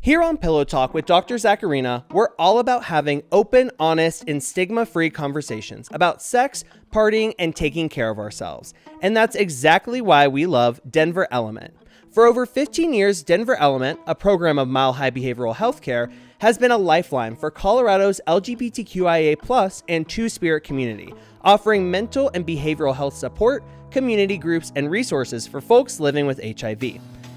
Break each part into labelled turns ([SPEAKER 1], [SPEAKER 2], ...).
[SPEAKER 1] Here on Pillow Talk with Dr. Zackarina, we're all about having open, honest, and stigma-free conversations about sex, partying, and taking care of ourselves. And that's exactly why we love Denver Element. For over 15 years, Denver Element, a program of Mile High Behavioral Healthcare, has been a lifeline for Colorado's LGBTQIA+ and Two-Spirit community, offering mental and behavioral health support, community groups, and resources for folks living with HIV.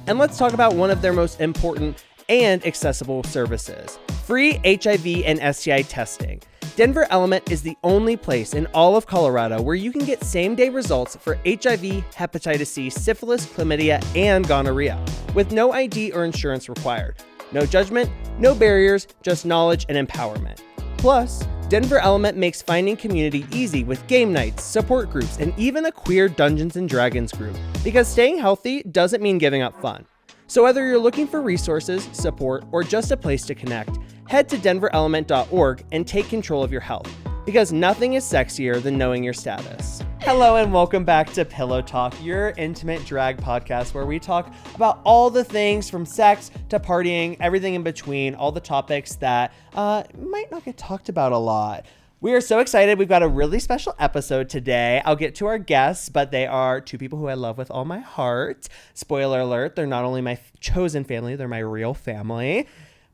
[SPEAKER 1] And let's talk about one of their most important and accessible services, free HIV and STI testing. Denver Element is the only place in all of Colorado where you can get same-day results for HIV, hepatitis C, syphilis, chlamydia, and gonorrhea, with no ID or insurance required. No judgment, no barriers, just knowledge and empowerment. Plus, Denver Element makes finding community easy with game nights, support groups, and even a queer Dungeons & Dragons group, because staying healthy doesn't mean giving up fun. So whether you're looking for resources, support, or just a place to connect, head to denverelement.org and take control of your health, because nothing is sexier than knowing your status. Hello and welcome back to Pillow Talk, your intimate drag podcast where we talk about all the things from sex to partying, everything in between, all the topics that might not get talked about a lot. We are so excited. We've got a really special episode today. I'll get to our guests, but they are two people who I love with all my heart. Spoiler alert, they're not only my chosen family, they're my real family.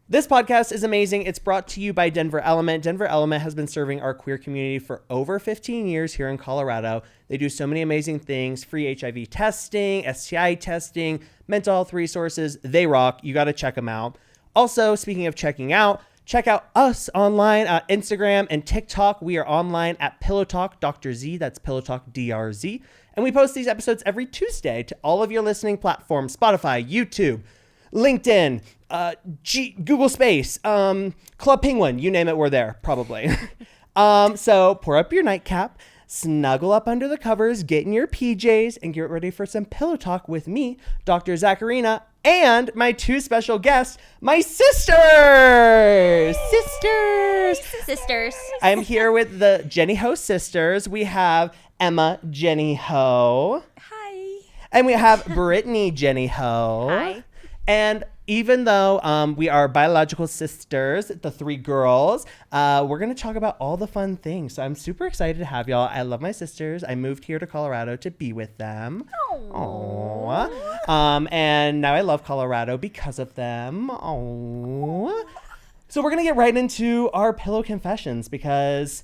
[SPEAKER 1] This podcast is amazing. It's brought to you by Denver Element. Denver Element has been serving our queer community for over 15 years here in Colorado. They do so many amazing things, free HIV testing, STI testing, mental health resources. They rock. You got to check them out. Also, speaking of checking out, check out us online on Instagram and TikTok. We are online at Pillow Talk Dr. Z. That's Pillow Talk DRZ. And we post these episodes every Tuesday to all of your listening platforms, Spotify, YouTube, LinkedIn, Google Space, Club Penguin, you name it, we're there, probably. So pour up your nightcap, snuggle up under the covers, get in your PJs, and get ready for some Pillow Talk with me, Dr. Zackarina, and my two special guests, my sisters. Sisters. I'm here with the Jenny-hoe sisters. We have Emma Jenny-hoe.
[SPEAKER 2] Hi.
[SPEAKER 1] And we have Brittany Jenny-hoe.
[SPEAKER 2] Hi.
[SPEAKER 1] And even though we are biological sisters, the three girls, we're going to talk about all the fun things. So I'm super excited to have y'all. I love my sisters. I moved here to Colorado to be with them. Aww. And now I love Colorado because of them. Aww. So we're going to get right into our pillow confessions because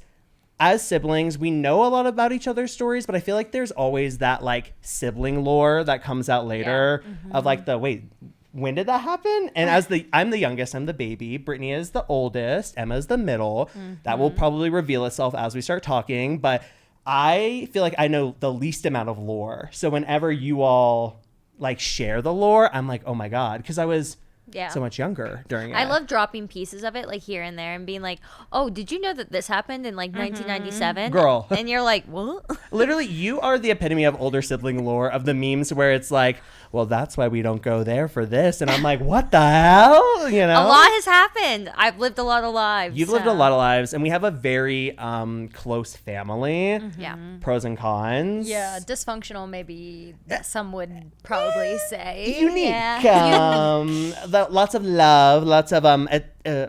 [SPEAKER 1] as siblings, we know a lot about each other's stories, but I feel like there's always that like sibling lore that comes out later of like when did that happen? And I'm the youngest, I'm the baby. Brittany is the oldest. Emma's the middle. That will probably reveal itself as we start talking. But I feel like I know the least amount of lore. So whenever you all like share the lore, I'm like, oh my God. Because I was so much younger during it.
[SPEAKER 2] I love dropping pieces of it like here and there and being like, oh, did you know that this happened in like 1997?
[SPEAKER 1] Girl.
[SPEAKER 2] And you're like, what?
[SPEAKER 1] Literally, you are the epitome of older sibling lore, of the memes where it's like, well, that's why we don't go there for this. And I'm like, what the hell? You know?
[SPEAKER 2] A lot has happened. I've lived a lot of lives.
[SPEAKER 1] You've lived a lot of lives. And we have a very close family.
[SPEAKER 2] Yeah.
[SPEAKER 1] Pros and cons.
[SPEAKER 3] Yeah, dysfunctional maybe some would probably say.
[SPEAKER 1] Unique.
[SPEAKER 2] Yeah.
[SPEAKER 1] Lots of love. Lots of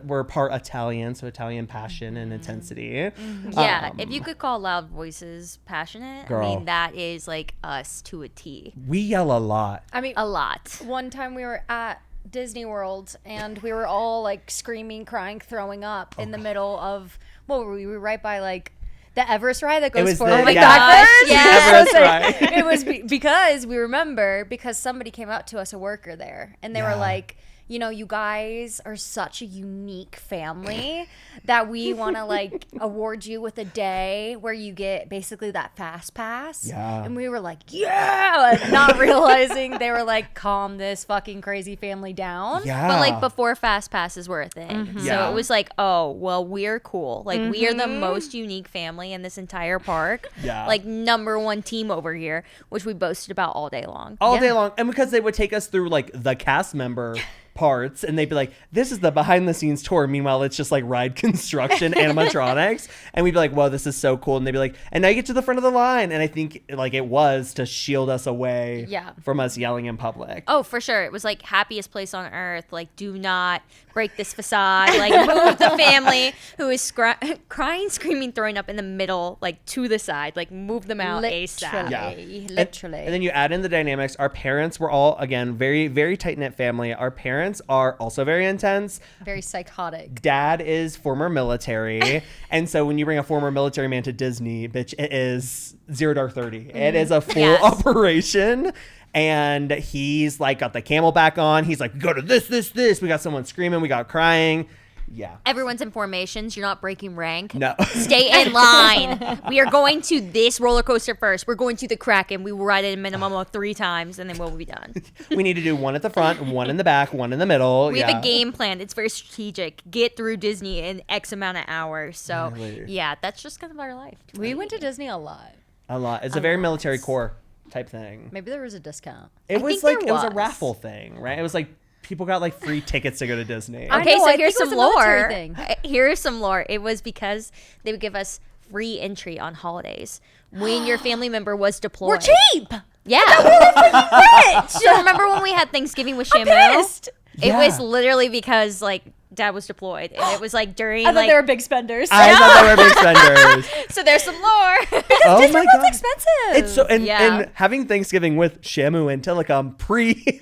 [SPEAKER 1] we're part Italian, so Italian passion and intensity.
[SPEAKER 2] Yeah, if you could call loud voices passionate,
[SPEAKER 1] Girl.
[SPEAKER 2] I mean, that is like us to a T.
[SPEAKER 1] We yell a lot.
[SPEAKER 3] I mean,
[SPEAKER 2] A lot.
[SPEAKER 3] one time we were at Disney World and we were all like screaming, crying, throwing up in the middle of, we were right by like the Everest ride that goes forward.
[SPEAKER 2] Oh my gosh, yes.
[SPEAKER 1] The Everest ride.
[SPEAKER 3] It was because we remember because somebody came up to us, a worker there, and they were like, you know, you guys are such a unique family that we want to like award you with a day where you get basically that fast pass.
[SPEAKER 1] Yeah.
[SPEAKER 3] And we were like, yeah, like, not realizing they were like, calm this fucking crazy family down.
[SPEAKER 1] Yeah.
[SPEAKER 2] But like before fast passes were a thing. So
[SPEAKER 1] Yeah.
[SPEAKER 2] it was like, oh, well, we're cool. Like we are the most unique family in this entire park.
[SPEAKER 1] Yeah.
[SPEAKER 2] Like #1 team over here, which we boasted about all day long.
[SPEAKER 1] All day long. And because they would take us through like the cast member parts, and they'd be like, this is the behind the scenes tour. Meanwhile, it's just like ride construction animatronics. And we'd be like, whoa, this is so cool. And they'd be like, and now you get to the front of the line. And I think like it was to shield us away from us yelling in public.
[SPEAKER 2] Oh, for sure. It was like happiest place on earth. Like, do not break this facade. Like, move the family who is crying, screaming, throwing up in the middle, like to the side. Like, move them out ASAP.
[SPEAKER 1] Yeah.
[SPEAKER 3] Literally.
[SPEAKER 1] And then you add in the dynamics. Our parents were all, again, very, very tight-knit family. Our parents are also very intense.
[SPEAKER 3] Very psychotic.
[SPEAKER 1] Dad is former military. And so when you bring a former military man to Disney, bitch, it is 0 Dark 30. It is a full operation. And he's like got the camelback on. He's like, go to this. We got someone screaming. We got crying. Yeah.
[SPEAKER 2] Everyone's in formations. You're not breaking rank.
[SPEAKER 1] No.
[SPEAKER 2] Stay in line. We are going to this roller coaster first. We're going to the Kraken. We will ride it a minimum of 3 times, and then we'll be done.
[SPEAKER 1] We need to do one at the front, one in the back, one in the middle.
[SPEAKER 2] We have a game plan. It's very strategic. Get through Disney in X amount of hours. So, yeah, that's just kind of our life.
[SPEAKER 3] We went to Disney a lot.
[SPEAKER 1] A lot. It's a very military core type thing.
[SPEAKER 3] Maybe there was a discount.
[SPEAKER 1] It was a raffle thing, right? It was like people got like free tickets to go to Disney.
[SPEAKER 2] Okay, so here's some lore. Here's some lore. It was because they would give us free entry on holidays when your family member was deployed.
[SPEAKER 3] We're cheap.
[SPEAKER 2] Yeah. Rich. So remember when we had Thanksgiving with Shamu? It was literally because like Dad was deployed, and it was like during.
[SPEAKER 3] I thought they were big spenders.
[SPEAKER 1] I thought they were big spenders.
[SPEAKER 2] So there's some lore.
[SPEAKER 1] Because
[SPEAKER 3] Disney was expensive.
[SPEAKER 1] It's so and having Thanksgiving with Shamu and Telecom pre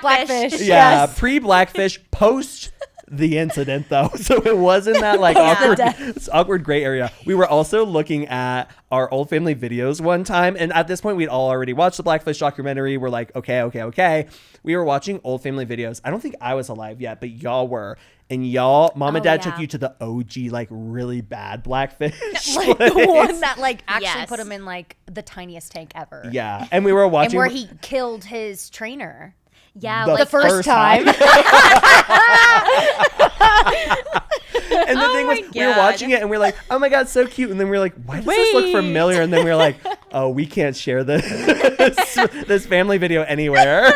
[SPEAKER 2] Blackfish.
[SPEAKER 1] Yeah, pre Blackfish, post the incident though, so it wasn't that like awkward gray area. We were also looking at our old family videos one time, and at this point we'd all already watched the Blackfish documentary. We're like, okay. We were watching old family videos. I don't think I was alive yet, but y'all were. And y'all, mom and dad took you to the OG, like really bad Blackfish.
[SPEAKER 3] Like the one that like actually put him in like the tiniest tank ever.
[SPEAKER 1] Yeah. And we were watching.
[SPEAKER 3] And where he killed his trainer.
[SPEAKER 2] Yeah,
[SPEAKER 1] the
[SPEAKER 2] like
[SPEAKER 1] first time. And the thing was, we were watching it and we were like, oh my God, so cute. And then we were like, why does this look familiar? And then we were like, oh, we can't share this family video anywhere.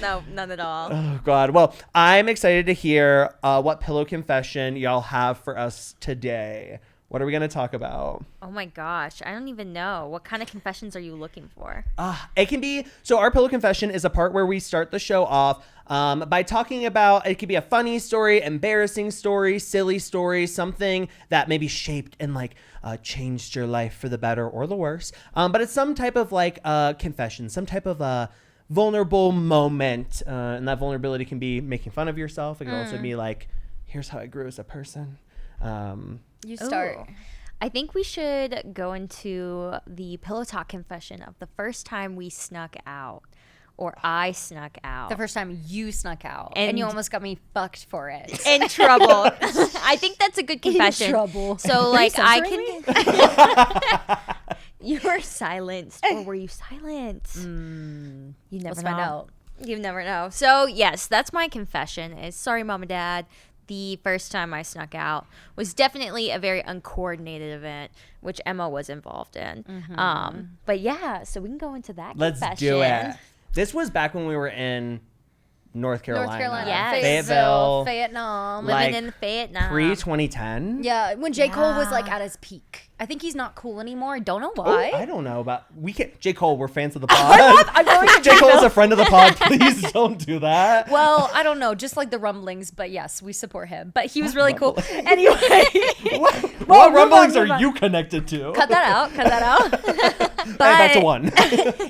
[SPEAKER 2] No, none at all.
[SPEAKER 1] Oh, God. Well, I'm excited to hear what pillow confession y'all have for us today. What are we going to talk about?
[SPEAKER 2] Oh my gosh. I don't even know. What kind of confessions are you looking for?
[SPEAKER 1] It can be, so our pillow confession is a part where we start the show off by talking about, it could be a funny story, embarrassing story, silly story, something that maybe shaped and like changed your life for the better or the worse. But it's some type of like confession, some type of vulnerable moment. And that vulnerability can be making fun of yourself. It can also be like, here's how I grew as a person.
[SPEAKER 3] You start.
[SPEAKER 2] Ooh. I think we should go into the pillow talk confession of the first time we snuck out, or I snuck out.
[SPEAKER 3] The first time you snuck out, and you almost got me fucked for it.
[SPEAKER 2] In trouble. I think that's a good confession.
[SPEAKER 3] In trouble.
[SPEAKER 2] So like I can. You were silenced, or were you silenced? You never
[SPEAKER 3] Let's
[SPEAKER 2] know.
[SPEAKER 3] find out.
[SPEAKER 2] You never know. So yes, that's my confession. Is sorry, Mom and Dad. The first time I snuck out was definitely a very uncoordinated event, which Emma was involved in. But yeah, so we can go into that
[SPEAKER 1] Let's
[SPEAKER 2] confession.
[SPEAKER 1] do it. This was back when we were in North Carolina.
[SPEAKER 2] Yes.
[SPEAKER 3] Fayetteville, Vietnam.
[SPEAKER 2] Living
[SPEAKER 1] Like,
[SPEAKER 2] in Vietnam.
[SPEAKER 1] Pre-2010?
[SPEAKER 3] Yeah, when J. Cole was like at his peak. I think he's not cool anymore. I don't know why.
[SPEAKER 1] I don't know about J. Cole, we're fans of the pod. J. Cole is a friend of the pod. Please don't do that.
[SPEAKER 3] Well, I don't know, just like the rumblings, but yes, we support him. But he was really cool. Anyway.
[SPEAKER 1] What rumblings are you connected to?
[SPEAKER 3] Cut that out.
[SPEAKER 1] But back to one.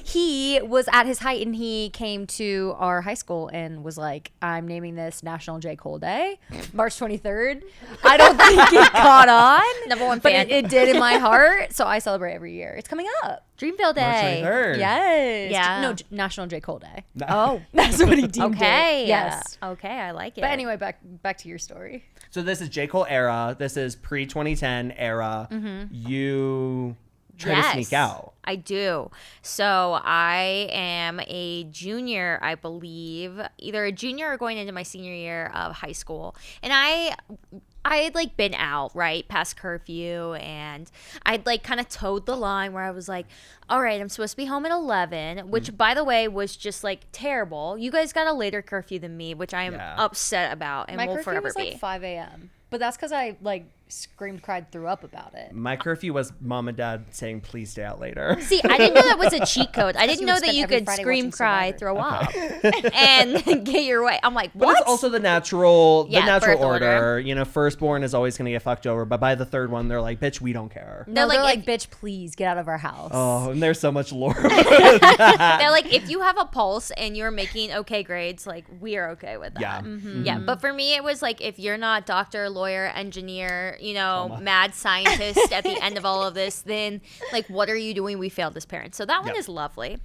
[SPEAKER 3] He was at his height and he came to our high school and was like, I'm naming this National J. Cole Day, March 23rd. I don't think it caught on.
[SPEAKER 2] Number one
[SPEAKER 3] but
[SPEAKER 2] fan.
[SPEAKER 3] it did in my heart. So I celebrate every year. It's coming up.
[SPEAKER 2] Dreamville Day.
[SPEAKER 1] March 23rd.
[SPEAKER 3] Yes.
[SPEAKER 2] Yeah.
[SPEAKER 3] No, National J. Cole Day.
[SPEAKER 2] Oh.
[SPEAKER 3] That's what he deemed
[SPEAKER 2] Okay.
[SPEAKER 3] it. Yes.
[SPEAKER 2] Okay, I like it.
[SPEAKER 3] But anyway, back to your story.
[SPEAKER 1] So this is J. Cole era. This is pre-2010 era. You try to sneak out.
[SPEAKER 2] I do. So I am a junior, I believe, either a junior or going into my senior year of high school. And I I had like been out right past curfew, and I'd like kind of towed the line where I was like, all right, I'm supposed to be home at 11, which by the way was just like terrible. You guys got a later curfew than me, which I am upset about, and
[SPEAKER 3] My
[SPEAKER 2] will
[SPEAKER 3] curfew
[SPEAKER 2] forever
[SPEAKER 3] was like
[SPEAKER 2] be.
[SPEAKER 3] 5 a.m. But that's because I like screamed, cried, threw up about it.
[SPEAKER 1] My curfew was mom and dad saying, please stay out later.
[SPEAKER 2] See, I didn't know that was a cheat code. I didn't
[SPEAKER 3] you
[SPEAKER 2] know
[SPEAKER 3] would
[SPEAKER 2] that
[SPEAKER 3] spend
[SPEAKER 2] you
[SPEAKER 3] every
[SPEAKER 2] could
[SPEAKER 3] Friday
[SPEAKER 2] scream,
[SPEAKER 3] watching
[SPEAKER 2] cry,
[SPEAKER 3] Survivor.
[SPEAKER 2] throw up, and get your way. I'm like,
[SPEAKER 1] But
[SPEAKER 2] what?
[SPEAKER 1] it's also the natural
[SPEAKER 2] birth
[SPEAKER 1] order. You know, firstborn is always going to get fucked over. But by the third one, they're like, bitch, we don't care.
[SPEAKER 3] No, they're
[SPEAKER 2] like,
[SPEAKER 3] like, bitch, please get out of our house.
[SPEAKER 1] Oh, and there's so much lore.
[SPEAKER 2] They're like, if you have a pulse and you're making okay grades, like, we are okay with that.
[SPEAKER 1] Yeah.
[SPEAKER 2] Yeah, but for me, it was like, if you're not doctor, lawyer, engineer, you know, mad scientist at the end of all of this, then like, what are you doing? We failed as parents. So that one is lovely.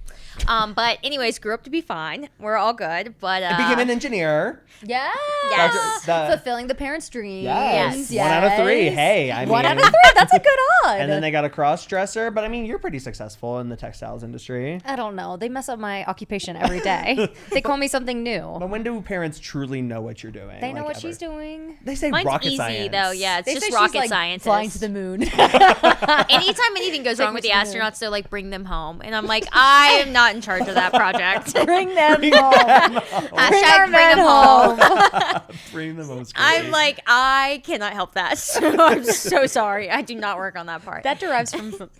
[SPEAKER 2] But anyways, grew up to be fine. We're all good. But
[SPEAKER 1] Became an engineer.
[SPEAKER 3] Yeah.
[SPEAKER 2] Yes.
[SPEAKER 3] Fulfilling the parents' dreams.
[SPEAKER 1] Yes. 1 out of 3. Hey, I mean.
[SPEAKER 3] 1 out of 3. That's a good odd.
[SPEAKER 1] And then they got a cross dresser. But I mean, you're pretty successful in the textiles industry.
[SPEAKER 3] I don't know. They mess up my occupation every day. They call me something new.
[SPEAKER 1] But when do parents truly know what you're doing?
[SPEAKER 3] They know
[SPEAKER 1] like,
[SPEAKER 3] what
[SPEAKER 1] ever?
[SPEAKER 3] she's doing.
[SPEAKER 1] They say
[SPEAKER 2] Mine's
[SPEAKER 1] rocket
[SPEAKER 2] easy
[SPEAKER 1] science.
[SPEAKER 2] though. Yeah, it's
[SPEAKER 3] They
[SPEAKER 2] just
[SPEAKER 3] say
[SPEAKER 2] rocket
[SPEAKER 3] she's like
[SPEAKER 2] scientists.
[SPEAKER 3] flying to the moon.
[SPEAKER 2] Anytime anything goes wrong with the
[SPEAKER 3] me to the moon.
[SPEAKER 2] astronauts, they're like, bring them home. And I'm like, I am not in charge of that project.
[SPEAKER 3] Bring them home.
[SPEAKER 2] Hashtag bring them home.
[SPEAKER 1] Bring them home.
[SPEAKER 2] I'm like, I cannot help that. So I'm so sorry. I do not work on that part.
[SPEAKER 3] That derives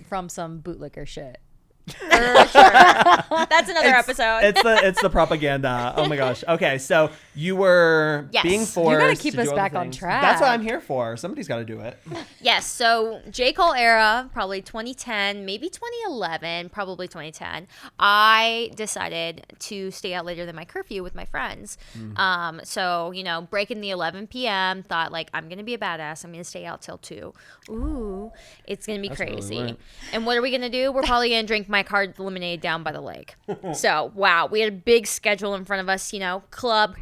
[SPEAKER 3] from some bootlicker shit.
[SPEAKER 2] For sure. That's another episode.
[SPEAKER 1] It's the propaganda. Oh my gosh. Okay, so you were
[SPEAKER 2] Yes.
[SPEAKER 1] being forced.
[SPEAKER 3] You gotta keep
[SPEAKER 1] to
[SPEAKER 3] us
[SPEAKER 1] do all the
[SPEAKER 3] back on
[SPEAKER 1] things.
[SPEAKER 3] track.
[SPEAKER 1] That's what I'm here for. Somebody's got to do it.
[SPEAKER 2] Yes, so J. Cole era, probably 2010, maybe 2011, probably 2010. I decided to stay out later than my curfew with my friends. So, you know, breaking the 11 p.m., thought like, I'm going to be a badass. I'm going to stay out till 2. Ooh, it's going to be
[SPEAKER 1] That's what we
[SPEAKER 2] crazy.
[SPEAKER 1] went.
[SPEAKER 2] And what are we going to do? We're probably going to drink my card lemonade down by the lake. So, wow, we had a big schedule in front of us, you know, club,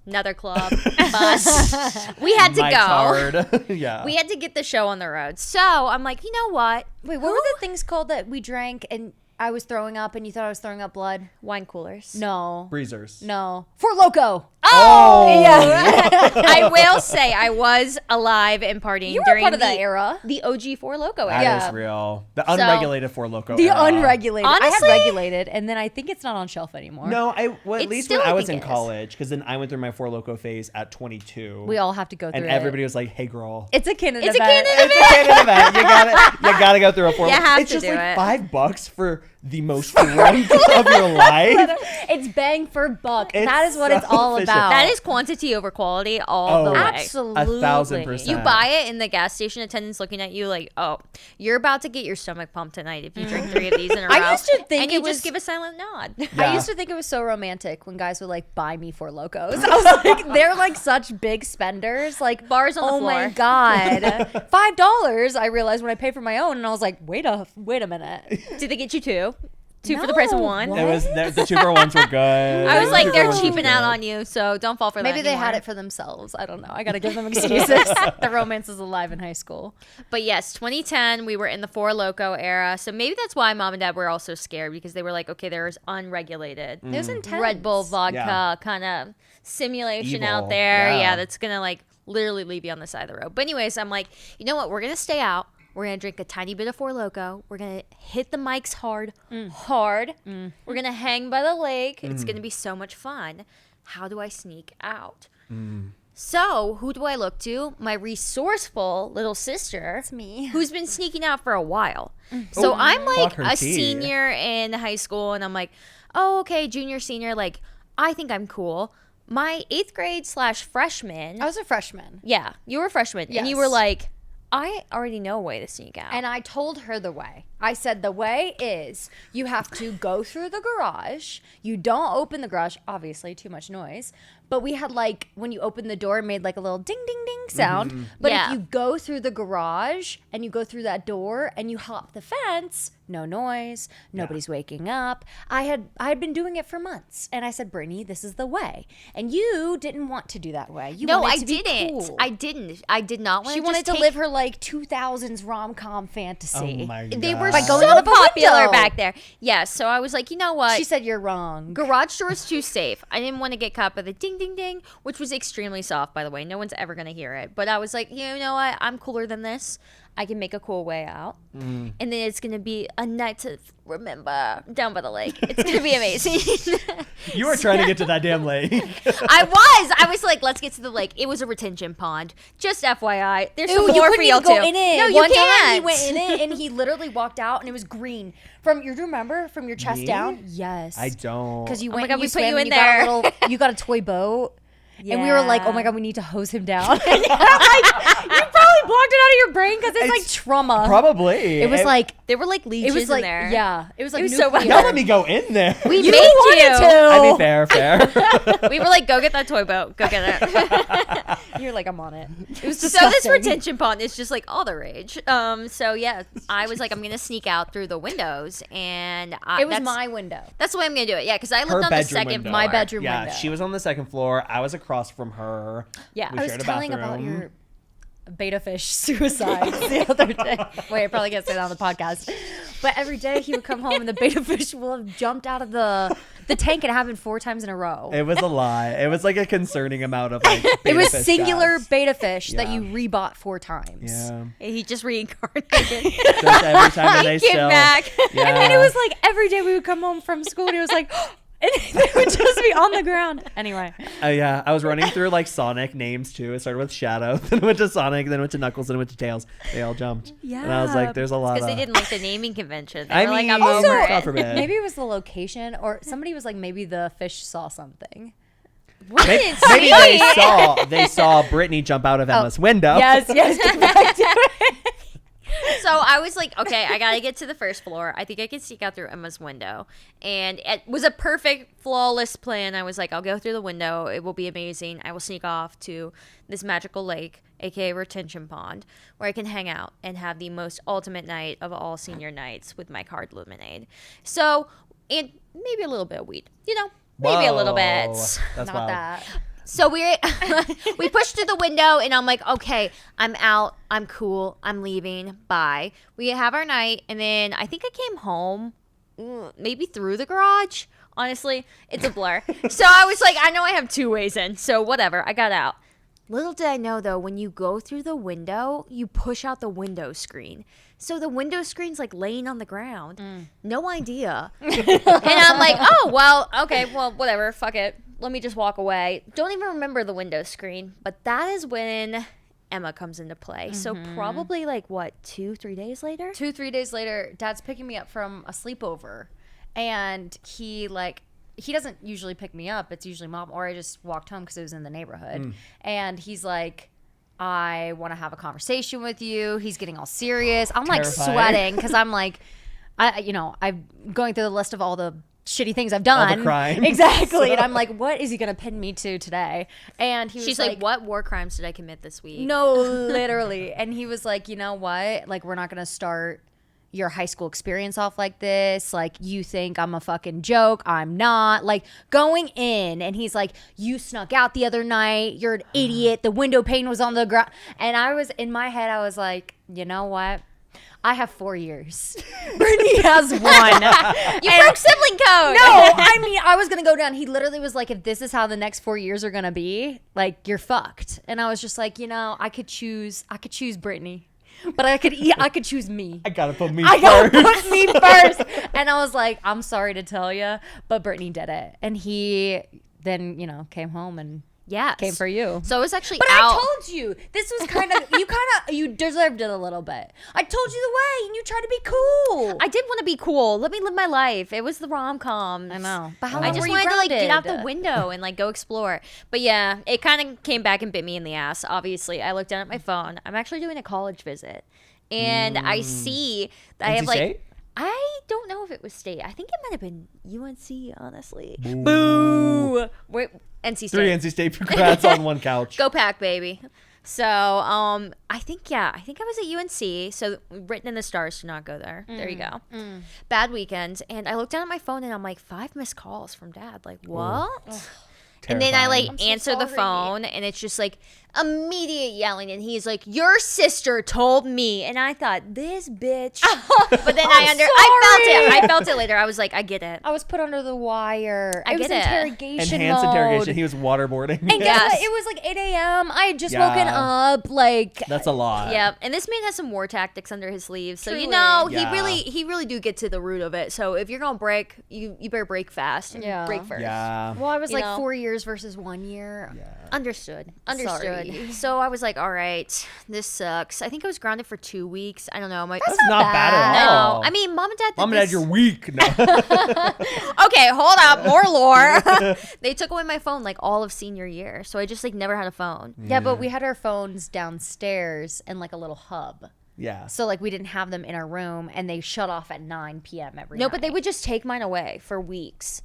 [SPEAKER 2] another club, bus. We had to
[SPEAKER 1] Mike's
[SPEAKER 2] go.
[SPEAKER 1] hard. Yeah.
[SPEAKER 2] We had to get the show on the road. So I'm like, you know what?
[SPEAKER 3] Wait, what were the things called that we drank and I was throwing up and you thought I was throwing up blood?
[SPEAKER 2] Wine coolers.
[SPEAKER 3] No.
[SPEAKER 1] Breezers.
[SPEAKER 3] No. For Loco.
[SPEAKER 1] Oh.
[SPEAKER 3] Yeah.
[SPEAKER 2] I will say I was alive and partying
[SPEAKER 3] You were
[SPEAKER 2] during
[SPEAKER 3] part of
[SPEAKER 2] the
[SPEAKER 3] that era.
[SPEAKER 2] The OG Four Loco
[SPEAKER 1] That
[SPEAKER 2] era.
[SPEAKER 1] is
[SPEAKER 3] Yeah.
[SPEAKER 1] real. The unregulated Four Loko
[SPEAKER 3] The
[SPEAKER 1] era.
[SPEAKER 3] unregulated. I
[SPEAKER 2] Honestly-
[SPEAKER 3] had regulated, and then I think it's not on shelf anymore.
[SPEAKER 1] No, at
[SPEAKER 2] It's
[SPEAKER 1] least
[SPEAKER 2] still,
[SPEAKER 1] when
[SPEAKER 2] I
[SPEAKER 1] I was
[SPEAKER 2] think
[SPEAKER 1] in
[SPEAKER 2] it is.
[SPEAKER 1] college, because then I went through my Four Loko phase at 22.
[SPEAKER 3] We all have to go through
[SPEAKER 1] and
[SPEAKER 3] it.
[SPEAKER 1] everybody was like, "Hey, girl,
[SPEAKER 3] It's a canon
[SPEAKER 2] It's a
[SPEAKER 3] event.
[SPEAKER 2] canon
[SPEAKER 1] it's a canon event. You gotta go through a Four.
[SPEAKER 2] You have
[SPEAKER 1] it's
[SPEAKER 2] to
[SPEAKER 1] just
[SPEAKER 2] do
[SPEAKER 1] like
[SPEAKER 2] it.
[SPEAKER 1] $5 for the most drunk of your life.
[SPEAKER 3] It's bang for buck.
[SPEAKER 1] It's
[SPEAKER 3] That is what it's
[SPEAKER 1] so
[SPEAKER 3] all
[SPEAKER 1] efficient.
[SPEAKER 3] about.
[SPEAKER 2] That is quantity over quality all the way.
[SPEAKER 3] absolutely
[SPEAKER 1] 1,000%.
[SPEAKER 2] You buy it and the gas station attendant's looking at you like, oh, you're about to get your stomach pumped tonight if you drink 3 of these in a row.
[SPEAKER 3] I used to think
[SPEAKER 2] and you
[SPEAKER 3] it was-
[SPEAKER 2] just give a silent nod.
[SPEAKER 1] Yeah.
[SPEAKER 3] I used to think it was so romantic when guys would like buy me Four Locos. I was like, they're like such big spenders. Like
[SPEAKER 2] Bars on the
[SPEAKER 3] oh my
[SPEAKER 2] floor.
[SPEAKER 3] god, $5. I realized when I paid for my own, and I was like, wait a minute.
[SPEAKER 2] Did they get you 2? 2 for the price of
[SPEAKER 3] No,
[SPEAKER 2] 1?
[SPEAKER 3] what?
[SPEAKER 1] It was the 2-for-1s were good.
[SPEAKER 2] I was like, they're
[SPEAKER 1] 2-for-1s were
[SPEAKER 2] cheaping out
[SPEAKER 1] good.
[SPEAKER 2] on you, so don't fall for that.
[SPEAKER 3] Maybe they had
[SPEAKER 2] anymore.
[SPEAKER 3] it for themselves. I don't know. I gotta give them excuses. The romance is alive in high school.
[SPEAKER 2] But yes, 2010, we were in the Four Loco era. So maybe that's why mom and dad were also scared, because they were like, okay, there's unregulated
[SPEAKER 3] It was intense.
[SPEAKER 2] Red Bull vodka
[SPEAKER 1] Yeah.
[SPEAKER 2] kind of simulation
[SPEAKER 1] Evil.
[SPEAKER 2] out there.
[SPEAKER 1] Yeah.
[SPEAKER 2] Yeah, that's going to like literally leave you on the side of the road. But anyways, I'm like, you know what? We're going to stay out. We're going to drink a tiny bit of Four Loko. We're going to hit the mics hard. We're going to hang by the lake. It's going to be so much fun. How do I sneak out? So, who do I look to? My resourceful little sister.
[SPEAKER 3] That's me.
[SPEAKER 2] Who's been sneaking out for a while. So I'm like
[SPEAKER 1] Clock her
[SPEAKER 2] a
[SPEAKER 1] tea.
[SPEAKER 2] senior in high school, and I'm like, oh, okay, junior, senior. Like, I think I'm cool. My 8th grade / freshman.
[SPEAKER 3] I was a freshman.
[SPEAKER 2] Yeah, you were a freshman. And you
[SPEAKER 3] Yes.
[SPEAKER 2] were like, I already know a way to sneak out.
[SPEAKER 3] And I told her the way. I said, the way is you have to go through the garage. You don't open the garage. Obviously, too much noise. But we had like, when you open the door, it made like a little ding, ding, ding sound. But
[SPEAKER 2] Yeah.
[SPEAKER 3] if you go through the garage and you go through that door and you hop the fence, no noise, nobody's waking up. I had been doing it for months. And I said, Brittany, this is the way. And you didn't want to do that way. You
[SPEAKER 2] no,
[SPEAKER 3] wanted
[SPEAKER 2] I
[SPEAKER 3] to be
[SPEAKER 2] didn't.
[SPEAKER 3] cool.
[SPEAKER 2] I didn't. I did not want
[SPEAKER 3] She
[SPEAKER 2] to
[SPEAKER 3] wanted
[SPEAKER 2] just
[SPEAKER 3] to
[SPEAKER 2] take-
[SPEAKER 3] live her like 2000s rom-com fantasy.
[SPEAKER 1] Oh my god.
[SPEAKER 2] They were
[SPEAKER 3] by going
[SPEAKER 2] so
[SPEAKER 3] out of a
[SPEAKER 2] popular
[SPEAKER 3] window.
[SPEAKER 2] back there. Yeah, so I was like, you know what?
[SPEAKER 3] She said you're wrong.
[SPEAKER 2] Garage door is too safe. I didn't want to get caught by the ding, ding, ding, which was extremely soft, by the way. No one's ever going to hear it. But I was like, you know what? I'm cooler than this. I can make a cool way out. And then it's going to be a night to remember down by the lake. It's going to be amazing.
[SPEAKER 1] You were trying to get to that damn lake.
[SPEAKER 2] I was like, let's get to the lake. It was a retention pond. Just FYI. There's some
[SPEAKER 3] Ew, you
[SPEAKER 2] more for
[SPEAKER 3] couldn't
[SPEAKER 2] y'all
[SPEAKER 3] even go
[SPEAKER 2] too.
[SPEAKER 3] in it.
[SPEAKER 2] No, you
[SPEAKER 3] One
[SPEAKER 2] can't.
[SPEAKER 3] time he went in it and he literally walked out and it was green. Do you remember from your chest
[SPEAKER 1] Me?
[SPEAKER 3] down? Yes.
[SPEAKER 1] I don't.
[SPEAKER 3] Because you
[SPEAKER 2] my
[SPEAKER 3] went
[SPEAKER 2] God,
[SPEAKER 3] and
[SPEAKER 2] we
[SPEAKER 3] you
[SPEAKER 2] put
[SPEAKER 3] swam
[SPEAKER 2] you
[SPEAKER 3] and
[SPEAKER 2] in
[SPEAKER 3] you
[SPEAKER 2] there.
[SPEAKER 3] got you got a toy boat. And we were like, oh my
[SPEAKER 2] Yeah.
[SPEAKER 3] God, we need to hose him down. And you're like, you probably blocked it out of your brain because it's like trauma.
[SPEAKER 1] Probably.
[SPEAKER 3] It was like,
[SPEAKER 2] There were like leeches
[SPEAKER 3] it was like,
[SPEAKER 2] in there.
[SPEAKER 3] yeah. It was like
[SPEAKER 2] It was so
[SPEAKER 3] nuclear.
[SPEAKER 1] Now let me go in there.
[SPEAKER 2] We
[SPEAKER 3] You
[SPEAKER 2] made
[SPEAKER 3] wanted
[SPEAKER 2] you.
[SPEAKER 3] to.
[SPEAKER 1] I mean, fair.
[SPEAKER 2] We were like, go get that toy boat. Go get it.
[SPEAKER 3] You're like, I'm on it. It was
[SPEAKER 2] So
[SPEAKER 3] disgusting.
[SPEAKER 2] this retention pond is just like all the rage. So yeah, I was like, I'm gonna sneak out through the windows, and
[SPEAKER 3] It was
[SPEAKER 2] that's,
[SPEAKER 3] my window.
[SPEAKER 2] That's the way I'm gonna do it. Yeah, because I
[SPEAKER 1] Her
[SPEAKER 2] lived on the
[SPEAKER 1] bedroom
[SPEAKER 2] second
[SPEAKER 1] window.
[SPEAKER 2] floor.
[SPEAKER 3] My bedroom
[SPEAKER 1] Yeah,
[SPEAKER 3] window.
[SPEAKER 1] she was on the second floor. I was across from her.
[SPEAKER 3] Yeah,
[SPEAKER 1] We
[SPEAKER 3] I was
[SPEAKER 1] shared a
[SPEAKER 3] telling about
[SPEAKER 1] bathroom.
[SPEAKER 3] your beta fish suicides the other day. Wait, I probably can't say that on the podcast. But every day he would come home and the beta fish will have jumped out of the tank, and it happened 4 times in a row.
[SPEAKER 1] It was a lie. It was like a concerning amount of like.
[SPEAKER 3] It
[SPEAKER 1] beta
[SPEAKER 3] was
[SPEAKER 1] fish
[SPEAKER 3] singular
[SPEAKER 1] deaths.
[SPEAKER 3] beta fish that
[SPEAKER 1] Yeah.
[SPEAKER 3] you rebought 4 times.
[SPEAKER 1] Yeah.
[SPEAKER 2] He just reincarnated.
[SPEAKER 1] Just every time and they
[SPEAKER 2] Came
[SPEAKER 1] still.
[SPEAKER 2] back.
[SPEAKER 1] Yeah.
[SPEAKER 3] And then it was like every day we would come home from school and it was like, and they would just be on the ground. Anyway.
[SPEAKER 1] Yeah, I was running through like Sonic names too. It started with Shadow, then went to Sonic, then went to Knuckles, then went to Tails. They all jumped.
[SPEAKER 3] Yeah.
[SPEAKER 1] And I was like, there's a lot
[SPEAKER 2] Because
[SPEAKER 1] of.
[SPEAKER 2] they didn't like the naming convention. They
[SPEAKER 1] I
[SPEAKER 2] were like,
[SPEAKER 1] mean,
[SPEAKER 2] I'm
[SPEAKER 1] also,
[SPEAKER 2] over
[SPEAKER 1] God
[SPEAKER 2] it.
[SPEAKER 1] forbid.
[SPEAKER 3] Maybe it was the location, or somebody was like, maybe the fish saw something.
[SPEAKER 1] Maybe they saw Brittany jump out of Emma's window.
[SPEAKER 3] Yes, get back to it.
[SPEAKER 2] So I was like, okay, I gotta get to the first floor. I think I can sneak out through Emma's window. And it was a perfect, flawless plan. I was like, I'll go through the window. It will be amazing. I will sneak off to this magical lake, aka retention pond, where I can hang out and have the most ultimate night of all senior nights with my card lemonade. So, and maybe a little bit of weed, maybe a little bit.
[SPEAKER 1] That's
[SPEAKER 3] Not
[SPEAKER 1] wild.
[SPEAKER 3] that.
[SPEAKER 2] So we pushed through the window, and I'm like, okay, I'm out. I'm cool. I'm leaving. Bye. We have our night, and then I think I came home maybe through the garage. Honestly, it's a blur. So I was like, I know I have 2 ways in, so whatever. I got out. Little did I know, though, when you go through the window, you push out the window screen. So the window screen's like laying on the ground. No idea. And I'm like, oh, well, okay, well, whatever. Fuck it. Let me just walk away. Don't even remember the window screen. But that is when Emma comes into play. So probably like, what, 2-3 days later?
[SPEAKER 3] 2-3 days later, Dad's picking me up from a sleepover, and he doesn't usually pick me up. It's usually Mom, or I just walked home because it was in the neighborhood. And he's like, I want to have a conversation with you. He's getting all serious. I'm like
[SPEAKER 1] Terrifying.
[SPEAKER 3] sweating because I'm like, I'm going through the list of all the shitty things I've done.
[SPEAKER 1] All the crimes.
[SPEAKER 3] Exactly. And I'm like, what is he going to pin me to today? And he was
[SPEAKER 2] She's like, what war crimes did I commit this week?
[SPEAKER 3] no, literally. And he was like, you know what? Like, we're not going to start your high school experience off like this. Like, you think I'm a fucking joke. I'm not. Like, going in. And he's like, you snuck out the other night. You're an idiot. The window pane was on the ground. And in my head, I was like, you know what? I have 4 years. Brittany has 1.
[SPEAKER 2] You broke sibling code.
[SPEAKER 3] No, I mean, I was going to go down. He literally was like, if this is how the next 4 years are going to be, like, you're fucked. And I was just like, I could choose Brittany, but I could choose me.
[SPEAKER 1] I gotta put me
[SPEAKER 3] I gotta
[SPEAKER 1] first.
[SPEAKER 3] put me first. And I was like, I'm sorry to tell you, but Brittany did it. And he then, came home and
[SPEAKER 2] Yes.
[SPEAKER 3] came for you.
[SPEAKER 2] So it was actually
[SPEAKER 3] But
[SPEAKER 2] out.
[SPEAKER 3] I told you, this was you deserved it a little bit. I told you the way, and you tried to be cool.
[SPEAKER 2] I did want to be cool. Let me live my life. It was the rom-com.
[SPEAKER 3] I know. But how
[SPEAKER 2] I
[SPEAKER 3] long
[SPEAKER 2] just
[SPEAKER 3] were you
[SPEAKER 2] wanted to get out the
[SPEAKER 3] grounded?
[SPEAKER 2] window and go explore. But yeah, it kind of came back and bit me in the ass. Obviously, I looked down at my phone. I'm actually doing a college visit, and I see that I have
[SPEAKER 1] NC State?
[SPEAKER 2] I don't know if it was state. I think it might have been UNC. Honestly, boo. Wait, NC State.
[SPEAKER 1] 3 NC State congrats on 1 couch.
[SPEAKER 2] Go Pack, baby. So, I think I was at UNC. So, written in the stars to not go there. There you go. Bad weekend. And I looked down at my phone and I'm like, 5 missed calls from Dad. Like, what? And then I
[SPEAKER 1] Terrifying.
[SPEAKER 2] answer the
[SPEAKER 3] sorry.
[SPEAKER 2] phone and it's just like immediate yelling, and he's like, your sister told me. And I thought, this bitch. But then I felt it later. I was like, I get it.
[SPEAKER 3] I was put under the wire.
[SPEAKER 2] I
[SPEAKER 3] It was
[SPEAKER 2] get it.
[SPEAKER 3] interrogation
[SPEAKER 1] Enhanced
[SPEAKER 3] mode.
[SPEAKER 1] interrogation. He was waterboarding.
[SPEAKER 3] And guess what? It was like 8 a.m. I had just woken up. Like,
[SPEAKER 1] that's a lot.
[SPEAKER 2] Yeah, and this man has some war tactics under his sleeves. So
[SPEAKER 3] Truly.
[SPEAKER 2] he really do get to the root of it. So if you're gonna break, you better break fast.
[SPEAKER 3] Yeah.
[SPEAKER 2] Break first.
[SPEAKER 1] Yeah.
[SPEAKER 3] well, I was
[SPEAKER 2] You
[SPEAKER 3] like
[SPEAKER 2] know?
[SPEAKER 3] 4 years versus 1 year.
[SPEAKER 2] Understood.
[SPEAKER 3] Sorry.
[SPEAKER 2] So I was like, all right, this sucks. I think I was grounded for 2 weeks. I don't know.
[SPEAKER 1] That's not bad at all.
[SPEAKER 2] No, I mean, mom and dad.
[SPEAKER 1] Mom and dad, you're weak. No.
[SPEAKER 2] Okay, hold up, more lore. They took away my phone like all of senior year, so I just like never had a phone.
[SPEAKER 3] Yeah, but we had our phones downstairs in like a little hub.
[SPEAKER 1] Yeah.
[SPEAKER 3] So like we didn't have them in our room, and they shut off at 9 p.m. every
[SPEAKER 2] No,
[SPEAKER 3] night.
[SPEAKER 2] but they would just take mine away for weeks.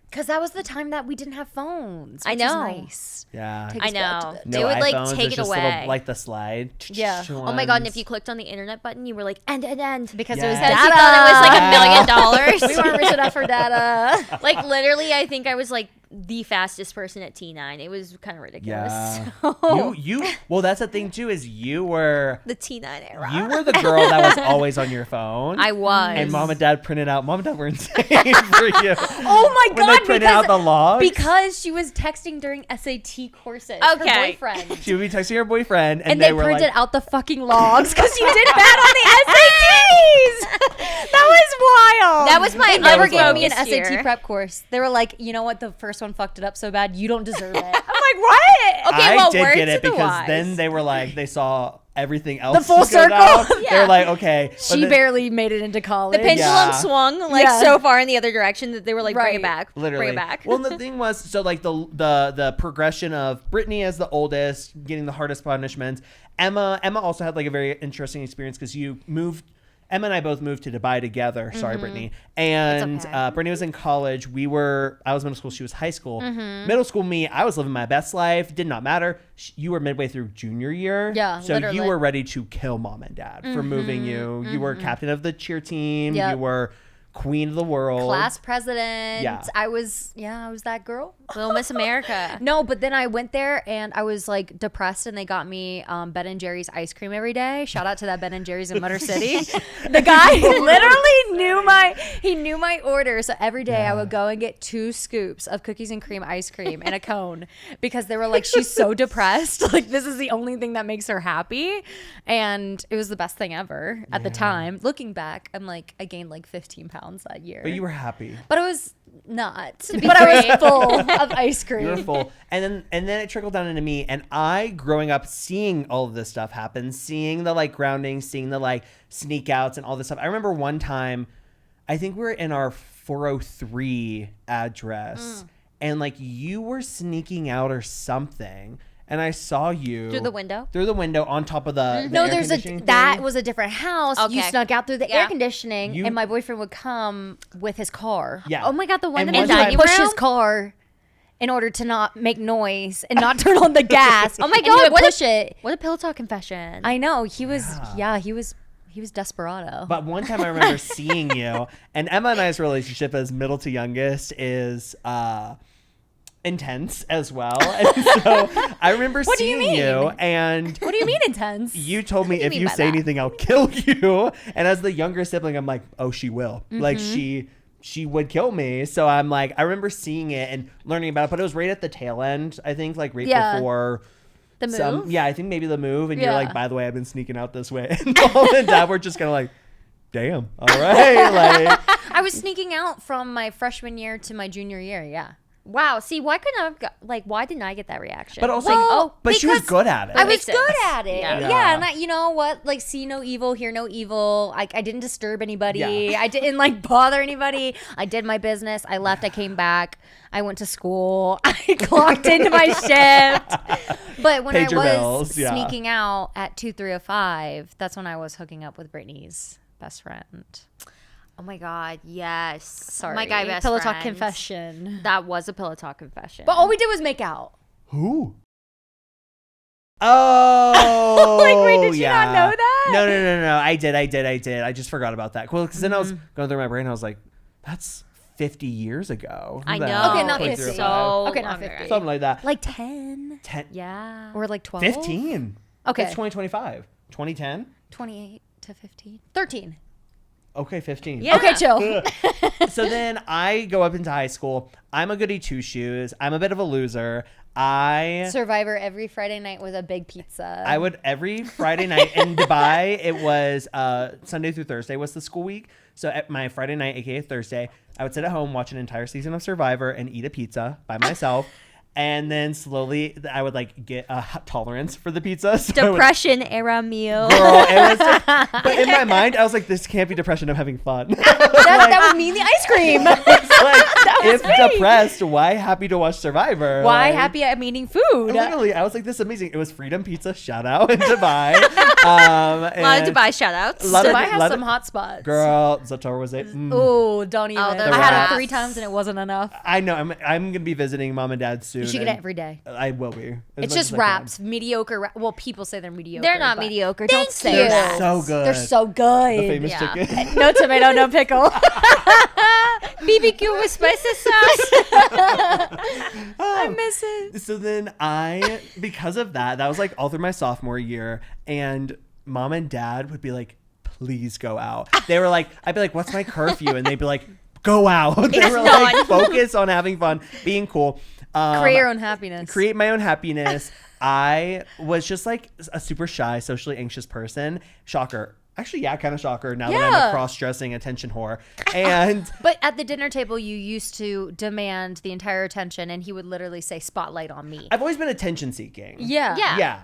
[SPEAKER 3] Because that was the time that we didn't have phones.
[SPEAKER 2] I
[SPEAKER 3] Which
[SPEAKER 2] know.
[SPEAKER 3] Is nice.
[SPEAKER 1] Yeah.
[SPEAKER 3] Take
[SPEAKER 2] I
[SPEAKER 3] us back to
[SPEAKER 2] know.
[SPEAKER 3] that.
[SPEAKER 2] They would like
[SPEAKER 1] iPhones,
[SPEAKER 2] take
[SPEAKER 1] it's
[SPEAKER 2] it
[SPEAKER 1] just
[SPEAKER 2] away.
[SPEAKER 1] Little, like the slide.
[SPEAKER 3] Yeah.
[SPEAKER 2] Oh my god! And if you clicked on the internet button, you were like end.
[SPEAKER 3] Because
[SPEAKER 1] Yeah.
[SPEAKER 3] it was
[SPEAKER 1] Because
[SPEAKER 3] data.
[SPEAKER 2] You thought it was like $1 million.
[SPEAKER 3] We weren't rich enough for data.
[SPEAKER 2] Like literally, I think I was like the fastest person at T9. It was kind of ridiculous.
[SPEAKER 1] Yeah. You. Well, that's the thing too. Is you were
[SPEAKER 2] The T9 era.
[SPEAKER 1] you were the girl that was always on your phone.
[SPEAKER 2] I was.
[SPEAKER 1] And mom and dad printed out. Mom and dad were insane for you.
[SPEAKER 3] Oh my
[SPEAKER 1] When
[SPEAKER 3] god!
[SPEAKER 1] they printed out the logs.
[SPEAKER 3] Because she was texting during SAT courses.
[SPEAKER 2] Okay.
[SPEAKER 3] Her boyfriend.
[SPEAKER 1] She would be texting her boyfriend,
[SPEAKER 3] And
[SPEAKER 1] they
[SPEAKER 3] they
[SPEAKER 1] were
[SPEAKER 3] printed
[SPEAKER 1] like,
[SPEAKER 3] out the fucking logs because you did bad on the SATs. That was wild.
[SPEAKER 2] That was my
[SPEAKER 3] They never
[SPEAKER 1] was
[SPEAKER 3] gave
[SPEAKER 1] wild.
[SPEAKER 3] me an
[SPEAKER 2] focus
[SPEAKER 3] SAT
[SPEAKER 2] here.
[SPEAKER 3] prep course. They were like, you know what? The first one fucked it up so bad, you don't deserve it. I'm like, what?
[SPEAKER 2] Okay,
[SPEAKER 1] I
[SPEAKER 2] well,
[SPEAKER 1] did
[SPEAKER 2] words
[SPEAKER 1] get it
[SPEAKER 2] to the
[SPEAKER 1] because
[SPEAKER 2] wise.
[SPEAKER 1] then they were like, they saw everything else.
[SPEAKER 3] The full
[SPEAKER 1] go
[SPEAKER 3] circle?
[SPEAKER 1] down. They
[SPEAKER 2] Yeah.
[SPEAKER 1] were like, okay. But
[SPEAKER 3] She
[SPEAKER 1] then-
[SPEAKER 3] barely made it into college.
[SPEAKER 2] The pendulum
[SPEAKER 1] Yeah.
[SPEAKER 2] swung like
[SPEAKER 3] Yeah.
[SPEAKER 2] so far in the other direction that they were like, bring it
[SPEAKER 3] Right.
[SPEAKER 2] back.
[SPEAKER 1] Literally.
[SPEAKER 2] Bring it back.
[SPEAKER 1] Well, the thing was, so like the progression of Brittany as the oldest, getting the hardest punishments. Emma also had like a very interesting experience because Emma and I both moved to Dubai together. Sorry, Brittany. And
[SPEAKER 3] It's okay.
[SPEAKER 1] Brittany was in college. I was middle school. She was high school. Middle school, I was living my best life. Did not matter. You were midway through junior year.
[SPEAKER 3] Yeah,
[SPEAKER 1] So
[SPEAKER 3] literally.
[SPEAKER 1] you were ready to kill mom and dad for moving you. You were captain of the cheer team.
[SPEAKER 3] Yep.
[SPEAKER 1] You were queen of the world.
[SPEAKER 3] Class president.
[SPEAKER 1] Yeah.
[SPEAKER 3] I was that girl.
[SPEAKER 2] Little Miss America.
[SPEAKER 3] No, but then I went there and I was like depressed, and they got me Ben and Jerry's ice cream every day. Shout out to that Ben and Jerry's in Motor City. The guy literally knew my order. So every day I would go and get 2 scoops of cookies and cream ice cream and a cone because they were like, she's so depressed. Like, this is the only thing that makes her happy. And it was the best thing ever at the time. Looking back, I'm like, I gained like 15 pounds that year.
[SPEAKER 1] But you were happy.
[SPEAKER 3] But it was not.
[SPEAKER 2] be
[SPEAKER 3] But I
[SPEAKER 2] fair.
[SPEAKER 3] was full of ice cream.
[SPEAKER 1] You were full. And then it trickled down into me. And I, growing up, seeing all of this stuff happen, seeing the like grounding, seeing the like sneak outs and all this stuff. I remember one time, I think we were in our 403 address and like you were sneaking out or something. And I saw you
[SPEAKER 2] Through the window?
[SPEAKER 1] Through the window on top of the
[SPEAKER 3] No,
[SPEAKER 1] air
[SPEAKER 3] there's
[SPEAKER 1] conditioning
[SPEAKER 3] that
[SPEAKER 1] thing.
[SPEAKER 3] was a different house. You
[SPEAKER 2] Okay.
[SPEAKER 3] snuck out through the
[SPEAKER 2] Yeah.
[SPEAKER 3] air conditioning, and my boyfriend would come with his car.
[SPEAKER 1] Yeah.
[SPEAKER 2] Oh my god, the one
[SPEAKER 1] And
[SPEAKER 2] in
[SPEAKER 1] one
[SPEAKER 2] the
[SPEAKER 1] time-
[SPEAKER 2] dining
[SPEAKER 3] Push
[SPEAKER 2] room.
[SPEAKER 3] his car in order to not make noise and not turn on the gas.
[SPEAKER 2] Oh my
[SPEAKER 3] And he
[SPEAKER 2] God,
[SPEAKER 3] would
[SPEAKER 2] what a-
[SPEAKER 3] push it.
[SPEAKER 2] What a pillow talk confession.
[SPEAKER 3] I know he was. Yeah, he was desperado.
[SPEAKER 1] But one time I remember seeing you, and Emma and I's relationship as middle to youngest is intense as well. And so I remember
[SPEAKER 3] What do you
[SPEAKER 1] seeing you,
[SPEAKER 3] mean?
[SPEAKER 1] and
[SPEAKER 3] What do you mean intense?
[SPEAKER 1] you told me
[SPEAKER 2] do you
[SPEAKER 1] if
[SPEAKER 2] mean
[SPEAKER 1] you
[SPEAKER 2] by
[SPEAKER 1] say
[SPEAKER 2] that?
[SPEAKER 1] anything, I'll kill you. And as the younger sibling, I'm like, oh, she will. Like she would kill me. So I'm like, I remember seeing it and learning about it, but it was right at the tail end, I think, like right
[SPEAKER 3] Yeah.
[SPEAKER 1] before.
[SPEAKER 3] The move.
[SPEAKER 1] I think maybe the move, and you're
[SPEAKER 3] Yeah.
[SPEAKER 1] like, by the way, I've been sneaking out this way, and mom and dad were just kind of like, damn, all right, like,
[SPEAKER 3] I was sneaking out from my freshman year to my junior year. Yeah.
[SPEAKER 2] Wow. See, why couldn't I have got, like, why didn't I get that reaction?
[SPEAKER 1] but also,
[SPEAKER 3] Well,
[SPEAKER 1] but she was
[SPEAKER 3] because
[SPEAKER 1] good at it.
[SPEAKER 3] I was
[SPEAKER 2] makes sense.
[SPEAKER 3] good at it.
[SPEAKER 2] Yeah.
[SPEAKER 3] Yeah. And you know what? Like, see no evil, hear no evil. I didn't disturb anybody.
[SPEAKER 1] Yeah.
[SPEAKER 3] I didn't like bother anybody. I did my business. I left. I came back. I went to school. I clocked into my shift. But when
[SPEAKER 1] Paid
[SPEAKER 3] I
[SPEAKER 1] your
[SPEAKER 3] was
[SPEAKER 1] bills, yeah.
[SPEAKER 3] sneaking out at 2305, that's when I was hooking up with Brittany's best friend.
[SPEAKER 2] Oh my god, yes.
[SPEAKER 3] Sorry.
[SPEAKER 2] My guy best
[SPEAKER 3] Pillow
[SPEAKER 2] friend.
[SPEAKER 3] talk confession.
[SPEAKER 2] That was a pillow talk confession.
[SPEAKER 3] But all we did was make out.
[SPEAKER 1] Who? Oh,
[SPEAKER 3] Like, wait, did you
[SPEAKER 1] yeah.
[SPEAKER 3] not know that?
[SPEAKER 1] No. I did. I just forgot about that. Well, because then I was going through my brain. I was like, that's 50 years ago.
[SPEAKER 2] I
[SPEAKER 1] That-
[SPEAKER 2] know.
[SPEAKER 3] Okay, not
[SPEAKER 1] 2005.
[SPEAKER 3] 50.
[SPEAKER 2] So
[SPEAKER 3] Okay, not
[SPEAKER 2] long
[SPEAKER 3] 50.
[SPEAKER 2] ago.
[SPEAKER 1] Something like that.
[SPEAKER 3] Like 10
[SPEAKER 2] Yeah.
[SPEAKER 3] or like 12?
[SPEAKER 1] 15.
[SPEAKER 3] Okay.
[SPEAKER 1] It's 2025. 2010?
[SPEAKER 3] 28 to 15. 13.
[SPEAKER 1] Okay, 15.
[SPEAKER 2] Yeah.
[SPEAKER 3] Okay, chill.
[SPEAKER 1] So then I go up into high school. I'm a goody two shoes. I'm a bit of a loser. I
[SPEAKER 3] Survivor every Friday night with a big pizza.
[SPEAKER 1] would every Friday night in Dubai. It was Sunday through Thursday was the school week. So at my Friday night, aka Thursday, I would sit at home, watch an entire season of Survivor, and eat a pizza by myself. And then slowly, I would like get a tolerance for the pizza. So I would-
[SPEAKER 2] Depression era meal.
[SPEAKER 1] Girl, it was just, but in my mind, I was like, this can't be depression. I'm having fun.
[SPEAKER 3] that was me and the ice cream.
[SPEAKER 1] It's like, if
[SPEAKER 3] me.
[SPEAKER 1] depressed, why happy to watch Survivor?
[SPEAKER 3] Why
[SPEAKER 1] Like,
[SPEAKER 3] happy I'm eating food?
[SPEAKER 1] Literally, I was like, this is amazing. It was Freedom Pizza, shout out in Dubai.
[SPEAKER 2] A lot of Dubai shout outs.
[SPEAKER 1] lot of-
[SPEAKER 3] Dubai has
[SPEAKER 1] lot
[SPEAKER 3] some
[SPEAKER 1] of-
[SPEAKER 3] hot spots.
[SPEAKER 1] Girl, Zator was it?
[SPEAKER 3] Oh, don't even.
[SPEAKER 2] the
[SPEAKER 3] I had
[SPEAKER 2] wraps.
[SPEAKER 3] it 3 times and it wasn't enough.
[SPEAKER 1] I know. I'm gonna be visiting mom and dad soon.
[SPEAKER 3] You should get
[SPEAKER 1] and
[SPEAKER 3] it every day.
[SPEAKER 1] I will be. As
[SPEAKER 3] It's
[SPEAKER 1] much
[SPEAKER 3] just
[SPEAKER 1] as I can.
[SPEAKER 3] wraps, mediocre. Well, people say they're mediocre.
[SPEAKER 2] They're not
[SPEAKER 3] but-
[SPEAKER 2] mediocre.
[SPEAKER 3] Thank
[SPEAKER 2] Don't say
[SPEAKER 3] you.
[SPEAKER 2] that.
[SPEAKER 1] So good.
[SPEAKER 3] They're so good.
[SPEAKER 1] The famous
[SPEAKER 2] Yeah.
[SPEAKER 1] chicken.
[SPEAKER 3] No tomato, no pickle.
[SPEAKER 2] BBQ with spicy sauce.
[SPEAKER 3] I miss it.
[SPEAKER 1] So then because of that was like all through my sophomore year, and mom and dad would be like, please go out. They were like, I'd be like, what's my curfew? And they'd be like, go out. They were like,
[SPEAKER 2] done.
[SPEAKER 1] focus on having fun, being cool.
[SPEAKER 3] Create your own happiness.
[SPEAKER 1] Create my own happiness. I was just like a super shy, socially anxious person. Shocker. Actually, yeah, kind of shocker now that I'm
[SPEAKER 3] Yeah.
[SPEAKER 1] a cross-dressing attention whore. And
[SPEAKER 3] But at the dinner table, you used to demand the entire attention, and he would literally say, "Spotlight on me."
[SPEAKER 1] I've always been attention seeking.
[SPEAKER 3] Yeah.
[SPEAKER 2] Yeah.
[SPEAKER 1] Yeah.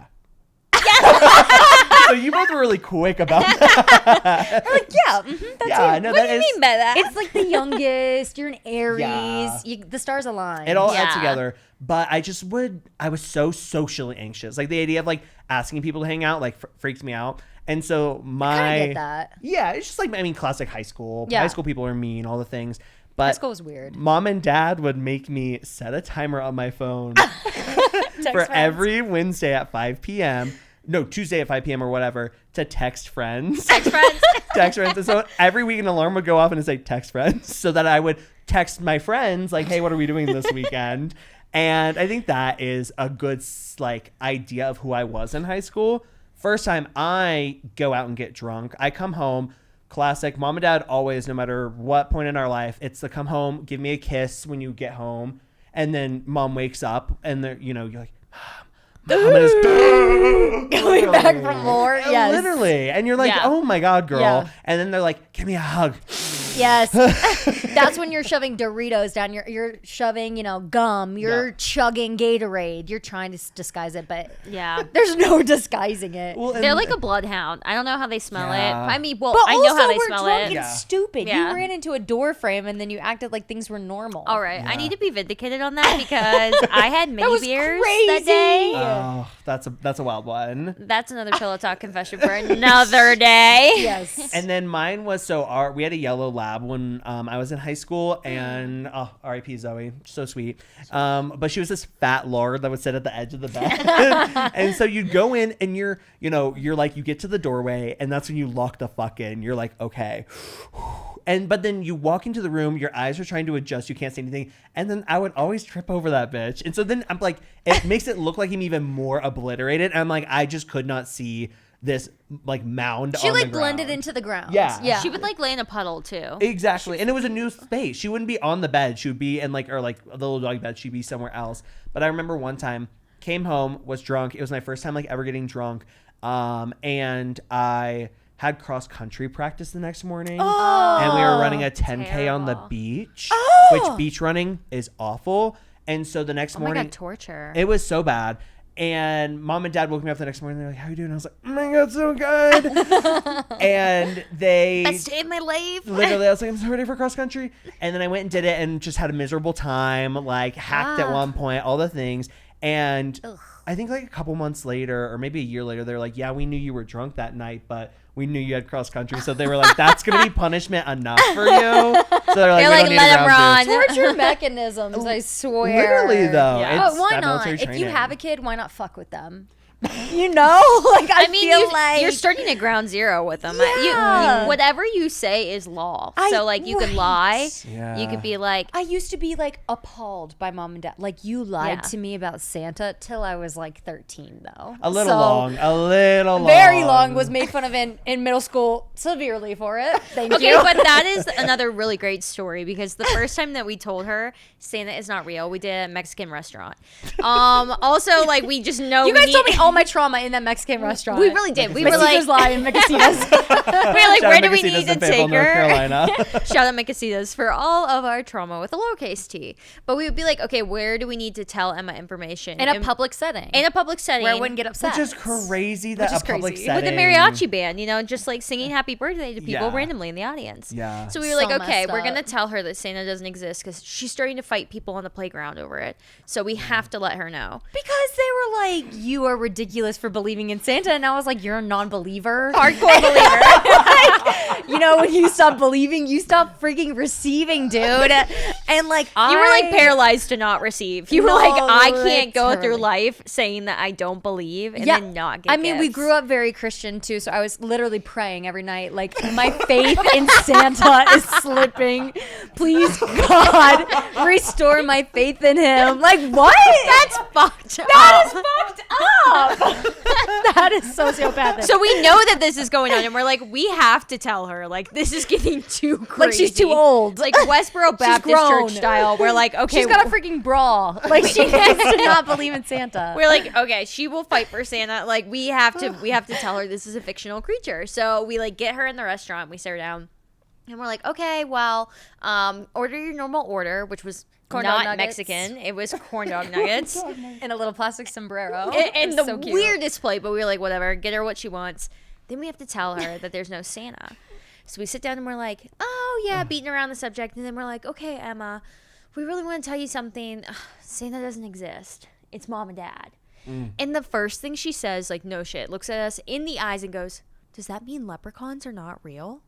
[SPEAKER 1] So you both were really quick about that.
[SPEAKER 3] Like, yeah. That's
[SPEAKER 1] Yeah,
[SPEAKER 3] it.
[SPEAKER 1] no,
[SPEAKER 2] What
[SPEAKER 1] that
[SPEAKER 2] do you
[SPEAKER 1] is.
[SPEAKER 2] mean by that?
[SPEAKER 3] It's like the youngest. You're an Aries.
[SPEAKER 1] Yeah.
[SPEAKER 3] The stars align.
[SPEAKER 1] It all
[SPEAKER 2] Yeah.
[SPEAKER 1] adds together. But I was so socially anxious. Like the idea of like asking people to hang out like freaks me out. And so
[SPEAKER 3] I get that.
[SPEAKER 1] Yeah, it's just like, I mean, classic high school.
[SPEAKER 3] Yeah.
[SPEAKER 1] High school people are mean, all the things. But
[SPEAKER 3] High school was weird.
[SPEAKER 1] mom and dad would make me set a timer on my phone for
[SPEAKER 3] friends.
[SPEAKER 1] every Wednesday at 5 p.m. No, Tuesday at 5 p.m. or whatever to text friends.
[SPEAKER 2] Text friends.
[SPEAKER 1] Text friends. And so every week an alarm would go off and it'd say text friends so that I would text my friends like, hey, what are we doing this weekend? And I think that is a good like idea of who I was in high school. First time I go out and get drunk, I come home. Classic. Mom and dad always, no matter what point in our life, it's to come home, give me a kiss when you get home. And then mom wakes up and they're, you're like, Mom is
[SPEAKER 3] Going back from more. Yes.
[SPEAKER 1] Literally. And you're like,
[SPEAKER 2] Yeah.
[SPEAKER 1] oh my God, girl.
[SPEAKER 3] Yeah.
[SPEAKER 1] And then they're like, give me a hug.
[SPEAKER 3] Yes. That's when you're shoving Doritos down. You're shoving, gum. You're
[SPEAKER 1] Yeah.
[SPEAKER 3] chugging Gatorade. You're trying to disguise it, but
[SPEAKER 2] Yeah.
[SPEAKER 3] there's no disguising it.
[SPEAKER 1] Well,
[SPEAKER 2] They're like a bloodhound. I don't know how they smell
[SPEAKER 1] Yeah.
[SPEAKER 2] it. I mean, well,
[SPEAKER 3] But
[SPEAKER 2] I know
[SPEAKER 3] also
[SPEAKER 2] how they
[SPEAKER 3] we're
[SPEAKER 2] smell
[SPEAKER 3] drunk
[SPEAKER 2] it.
[SPEAKER 3] and
[SPEAKER 1] Yeah.
[SPEAKER 3] stupid.
[SPEAKER 2] Yeah.
[SPEAKER 3] You ran into a door frame and then you acted like things were normal.
[SPEAKER 2] All right, I
[SPEAKER 1] Yeah.
[SPEAKER 2] need to be vindicated on that because I had mini
[SPEAKER 3] was
[SPEAKER 2] beers
[SPEAKER 3] crazy.
[SPEAKER 2] that day.
[SPEAKER 1] Oh, that's a wild one.
[SPEAKER 2] That's another pillow talk confession for another day.
[SPEAKER 3] Yes.
[SPEAKER 1] And then mine was we had a yellow lab when I was in high school, and R.I.P. Zoe, so sweet. But she was this fat lord that would sit at the edge of the bed, and so you'd go in, and you're like, you get to the doorway, and that's when you lock the fuck in. You're like, okay. But then you walk into the room, your eyes are trying to adjust, you can't see anything, and then I would always trip over that bitch. And so then I'm like, it makes it look like I'm even more obliterated. And I'm like, I just could not see this like mound
[SPEAKER 3] She
[SPEAKER 1] on the
[SPEAKER 3] like blended
[SPEAKER 1] ground.
[SPEAKER 3] into the ground.
[SPEAKER 1] Yeah.
[SPEAKER 3] Yeah.
[SPEAKER 2] She would like lay in a puddle too.
[SPEAKER 1] Exactly. And it was a new space. She wouldn't be on the bed. She would be in like the little dog bed. She'd be somewhere else. But I remember one time, came home, was drunk. It was my first time like ever getting drunk. And I had cross country practice the next morning. And we were running a 10K on the
[SPEAKER 2] terrible.
[SPEAKER 1] beach, which beach running is awful. And so the next
[SPEAKER 2] Oh my
[SPEAKER 1] morning,
[SPEAKER 2] god, torture.
[SPEAKER 1] it was so bad. And mom and dad woke me up the next morning. They're like, how you doing? I was like, oh my God, so good. And they
[SPEAKER 2] Best day of my life.
[SPEAKER 1] literally, I was like, I'm so ready for cross country. And then I went and did it and just had a miserable time, like hacked at one point, all the things. And I think like a couple months later, or maybe a year later, they're like, yeah, we knew you were drunk that night, but we knew you had cross country. So they were like, that's going to be punishment enough for you. So they're like,
[SPEAKER 2] They're
[SPEAKER 1] we
[SPEAKER 2] like,
[SPEAKER 1] don't need
[SPEAKER 2] let
[SPEAKER 1] a
[SPEAKER 2] him
[SPEAKER 1] round two.
[SPEAKER 2] run.
[SPEAKER 3] Torture mechanisms, I swear.
[SPEAKER 1] Literally, though.
[SPEAKER 2] Yeah.
[SPEAKER 1] It's
[SPEAKER 3] But why
[SPEAKER 1] that
[SPEAKER 3] not?
[SPEAKER 1] military
[SPEAKER 3] If you
[SPEAKER 1] training.
[SPEAKER 3] have a kid, why not fuck with them? You know, like I
[SPEAKER 2] mean,
[SPEAKER 3] feel like
[SPEAKER 2] you're starting at ground zero with them.
[SPEAKER 3] Yeah.
[SPEAKER 2] Whatever you say is law. So like you could lie.
[SPEAKER 1] Yeah.
[SPEAKER 2] You could be like,
[SPEAKER 3] I used to be like appalled by mom and dad. Like you lied
[SPEAKER 2] Yeah.
[SPEAKER 3] to me about Santa till I was like 13 though.
[SPEAKER 1] A little
[SPEAKER 3] So,
[SPEAKER 1] long. A little long.
[SPEAKER 3] Very long. Was made fun of in middle school severely for it. Thank
[SPEAKER 2] okay,
[SPEAKER 3] you.
[SPEAKER 2] but that is another really great story because the first time that we told her Santa is not real, we did it at a Mexican restaurant. Also, like we just know
[SPEAKER 3] You guys told me all my trauma in that Mexican restaurant.
[SPEAKER 2] We really did. We were like,
[SPEAKER 3] Mecasitas lie in Mecasitas.
[SPEAKER 2] we were like,
[SPEAKER 1] Shout
[SPEAKER 2] where
[SPEAKER 1] out
[SPEAKER 2] do we
[SPEAKER 1] Mecasitas
[SPEAKER 2] need to
[SPEAKER 1] in Fayetteville,
[SPEAKER 2] take
[SPEAKER 1] North
[SPEAKER 2] her?
[SPEAKER 1] Carolina.
[SPEAKER 2] Shout out Mecasitas for all of our trauma with a lowercase t. But we would be like, okay, where do we need to tell Emma information
[SPEAKER 3] In a public setting.
[SPEAKER 2] in a public setting
[SPEAKER 3] where I wouldn't get upset.
[SPEAKER 1] Which is crazy that
[SPEAKER 3] Which is
[SPEAKER 1] a public
[SPEAKER 3] crazy.
[SPEAKER 1] setting.
[SPEAKER 2] with a mariachi band, you know, just like singing happy birthday to people
[SPEAKER 1] Yeah.
[SPEAKER 2] randomly in the audience.
[SPEAKER 1] Yeah.
[SPEAKER 2] So we were
[SPEAKER 3] So
[SPEAKER 2] like, okay,
[SPEAKER 3] messed
[SPEAKER 2] we're
[SPEAKER 3] up.
[SPEAKER 2] gonna tell her that Santa doesn't exist because she's starting to fight people on the playground over it. So we have to let her know.
[SPEAKER 3] Because they were like, you are ridiculous for believing in Santa. And I was like, you're a non-believer.
[SPEAKER 2] Hardcore believer.
[SPEAKER 3] Like, you know, when you stop believing, you stop freaking receiving, dude. And like,
[SPEAKER 2] You were like paralyzed to not receive. You were like, I can't go through
[SPEAKER 3] literally.
[SPEAKER 2] life saying that I don't believe and then not get
[SPEAKER 3] I mean, we
[SPEAKER 2] gifts.
[SPEAKER 3] grew up very Christian too, so I was literally praying every night, like, my faith in Santa is slipping. Please, God, restore my faith in him. Like, what?
[SPEAKER 2] That's fucked up.
[SPEAKER 3] That is fucked up. That is sociopathic.
[SPEAKER 2] So we know that this is going on, and we're like, we have to tell her, like, this is getting too crazy.
[SPEAKER 3] like, she's too old.
[SPEAKER 2] Like Westboro Baptist
[SPEAKER 3] grown.
[SPEAKER 2] Church style. We're like, okay,
[SPEAKER 3] She's got a freaking bra. Like, she has to not believe in Santa.
[SPEAKER 2] we're like, okay, she will fight for Santa. Like, we have to tell her this is a fictional creature. So we like get her in the restaurant. We sit her down, and we're like, okay, well, order your normal order, which was
[SPEAKER 3] Corn dog
[SPEAKER 2] not
[SPEAKER 3] nuggets.
[SPEAKER 2] Mexican. It was corn dog nuggets.
[SPEAKER 3] In a little plastic sombrero.
[SPEAKER 2] And
[SPEAKER 3] It
[SPEAKER 2] the
[SPEAKER 3] was so cute.
[SPEAKER 2] weirdest plate, but we were like, whatever, get her what she wants. Then we have to tell her that there's no Santa. So we sit down and we're like, oh yeah, beating around the subject. And then we're like, okay, Emma, we really want to tell you something. Santa doesn't exist. It's mom and dad. And the first thing she says, like, no shit, looks at us in the eyes and goes, does that mean leprechauns are not real?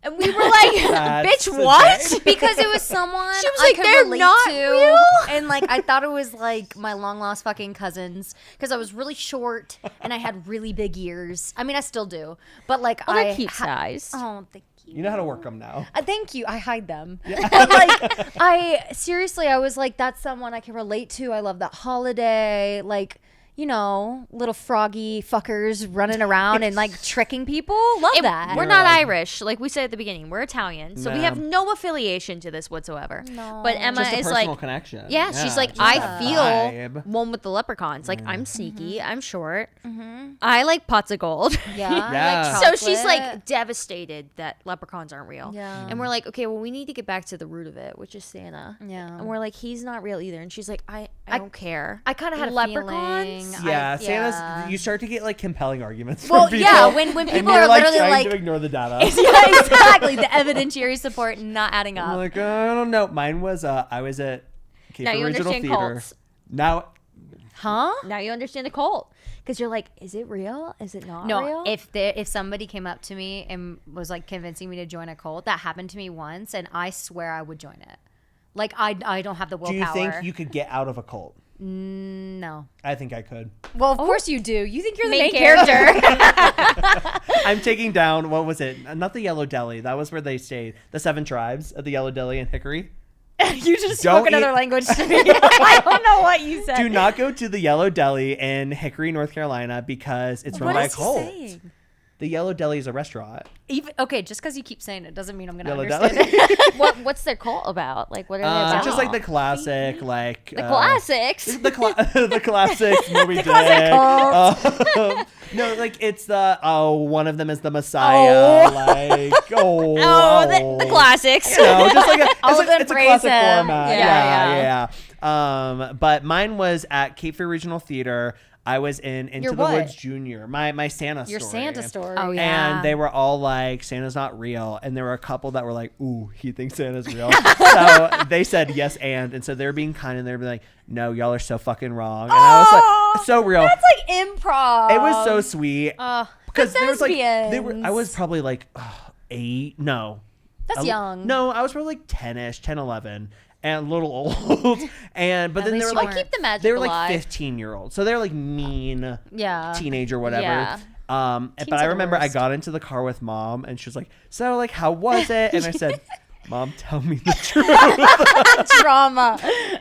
[SPEAKER 2] And we were like,
[SPEAKER 1] That's
[SPEAKER 2] bitch,
[SPEAKER 1] the
[SPEAKER 2] what?
[SPEAKER 1] day.
[SPEAKER 3] Because it was someone
[SPEAKER 2] She was
[SPEAKER 3] I
[SPEAKER 2] like,
[SPEAKER 3] could
[SPEAKER 2] "They're
[SPEAKER 3] relate
[SPEAKER 2] not
[SPEAKER 3] to,
[SPEAKER 2] real?"
[SPEAKER 3] and like I thought it was like my long lost fucking cousins because I was really short and I had really big ears. I mean, I still do, but like
[SPEAKER 2] Well,
[SPEAKER 3] I
[SPEAKER 2] they're cute size.
[SPEAKER 3] Oh, thank you.
[SPEAKER 1] You know how to work them now.
[SPEAKER 3] Thank you. I hide them. But like, I was like, that's someone I can relate to. I love that holiday. Like, you know, little froggy fuckers running around and like tricking people. Love that.
[SPEAKER 2] We're not Irish, like we said at the beginning. We're Italian, so we
[SPEAKER 1] Nah.
[SPEAKER 2] have no affiliation to this whatsoever.
[SPEAKER 3] No.
[SPEAKER 2] But Emma
[SPEAKER 1] Just a
[SPEAKER 2] is
[SPEAKER 1] personal
[SPEAKER 2] like,
[SPEAKER 1] connection.
[SPEAKER 2] yeah, she's like,
[SPEAKER 1] just
[SPEAKER 2] I
[SPEAKER 1] a
[SPEAKER 2] feel
[SPEAKER 1] vibe.
[SPEAKER 2] one with the leprechauns. Like, I'm sneaky, I'm short, I like pots of gold.
[SPEAKER 3] Yeah.
[SPEAKER 1] Yeah.
[SPEAKER 3] Like
[SPEAKER 2] So she's
[SPEAKER 3] chocolate.
[SPEAKER 2] like devastated that leprechauns aren't real.
[SPEAKER 3] Yeah.
[SPEAKER 2] And we're like, okay, well, we need to get back to the root of it, which is Santa.
[SPEAKER 3] Yeah.
[SPEAKER 2] And we're like, he's not real either. And she's like, I don't care.
[SPEAKER 3] I kind of had
[SPEAKER 2] leprechauns.
[SPEAKER 3] a feeling.
[SPEAKER 1] Yeah,
[SPEAKER 3] yeah.
[SPEAKER 1] Santa's. You start to get like compelling arguments.
[SPEAKER 3] Well,
[SPEAKER 1] from people,
[SPEAKER 3] yeah, when
[SPEAKER 1] and
[SPEAKER 3] people
[SPEAKER 1] you're,
[SPEAKER 3] are
[SPEAKER 1] like,
[SPEAKER 3] literally
[SPEAKER 1] trying
[SPEAKER 3] like,
[SPEAKER 1] to ignore the data.
[SPEAKER 3] yeah, exactly, the evidentiary support not adding
[SPEAKER 1] I'm
[SPEAKER 3] up.
[SPEAKER 1] like, I don't know. Mine was I was at Cape
[SPEAKER 2] Now you
[SPEAKER 1] Original
[SPEAKER 2] understand
[SPEAKER 1] Theater.
[SPEAKER 2] cults.
[SPEAKER 1] Now,
[SPEAKER 3] Huh?
[SPEAKER 2] Now you understand the cult. Because you're like, is it real? Is it not
[SPEAKER 3] No,
[SPEAKER 2] real?
[SPEAKER 3] if somebody came up to me and was like convincing me to join a cult, that happened to me once, and I swear I would join it. Like I don't have the willpower.
[SPEAKER 1] do you think you could get out of a cult?
[SPEAKER 3] No.
[SPEAKER 1] I think I could.
[SPEAKER 3] Well, of course you do. You think you're the
[SPEAKER 2] Main
[SPEAKER 3] main character.
[SPEAKER 1] I'm taking down, what was it? Not the Yellow Deli. That was where they stayed. The 7 Tribes at the Yellow Deli in Hickory.
[SPEAKER 3] You just
[SPEAKER 1] Don't
[SPEAKER 3] spoke another
[SPEAKER 1] eat-
[SPEAKER 3] language to me. I don't know what you said.
[SPEAKER 1] Do not go to the Yellow Deli in Hickory, North Carolina, because it's run
[SPEAKER 3] What
[SPEAKER 1] by a
[SPEAKER 3] is he
[SPEAKER 1] cult.
[SPEAKER 3] saying?
[SPEAKER 1] The Yellow Deli is a restaurant.
[SPEAKER 3] Even, okay, just because you keep saying it doesn't mean I'm gonna
[SPEAKER 1] Yellow
[SPEAKER 3] understand
[SPEAKER 1] Deli.
[SPEAKER 3] it.
[SPEAKER 2] What's their cult about? Like, what are they about?
[SPEAKER 1] Just like the classic, like
[SPEAKER 2] The classics.
[SPEAKER 1] the classics Moby Dick. No, like it's the one of them is the Messiah. Like
[SPEAKER 2] The classics.
[SPEAKER 1] No, just like
[SPEAKER 3] All of them
[SPEAKER 1] it's a
[SPEAKER 3] praise
[SPEAKER 1] classic
[SPEAKER 3] him.
[SPEAKER 1] format.
[SPEAKER 2] Yeah,
[SPEAKER 1] Yeah. But mine was at Cape Fear Regional Theater. I was in Into
[SPEAKER 3] Your
[SPEAKER 1] the
[SPEAKER 3] what?
[SPEAKER 1] Woods Junior. My Santa story.
[SPEAKER 3] Your Santa story.
[SPEAKER 2] Oh, yeah.
[SPEAKER 1] And they were all like, Santa's not real. And there were a couple that were like, ooh, he thinks Santa's real. So they said yes and so they were being kind and they were like, no, y'all are so fucking wrong. And I was like, so real.
[SPEAKER 3] That's like improv.
[SPEAKER 1] It was so sweet. Because there was like,
[SPEAKER 3] lesbians.
[SPEAKER 1] I was probably like 8. No.
[SPEAKER 3] That's young.
[SPEAKER 1] No, I was probably like 10-ish, 10, 11. and a little old. But then they were like,
[SPEAKER 3] keep the magic
[SPEAKER 1] they were
[SPEAKER 3] alive.
[SPEAKER 1] like 15-year-olds. So they're like mean teenager, whatever.
[SPEAKER 3] Yeah.
[SPEAKER 1] But I remember I got into the car with Mom and she was like, so like, how was it? And I said, Mom, tell me the truth.
[SPEAKER 3] Drama.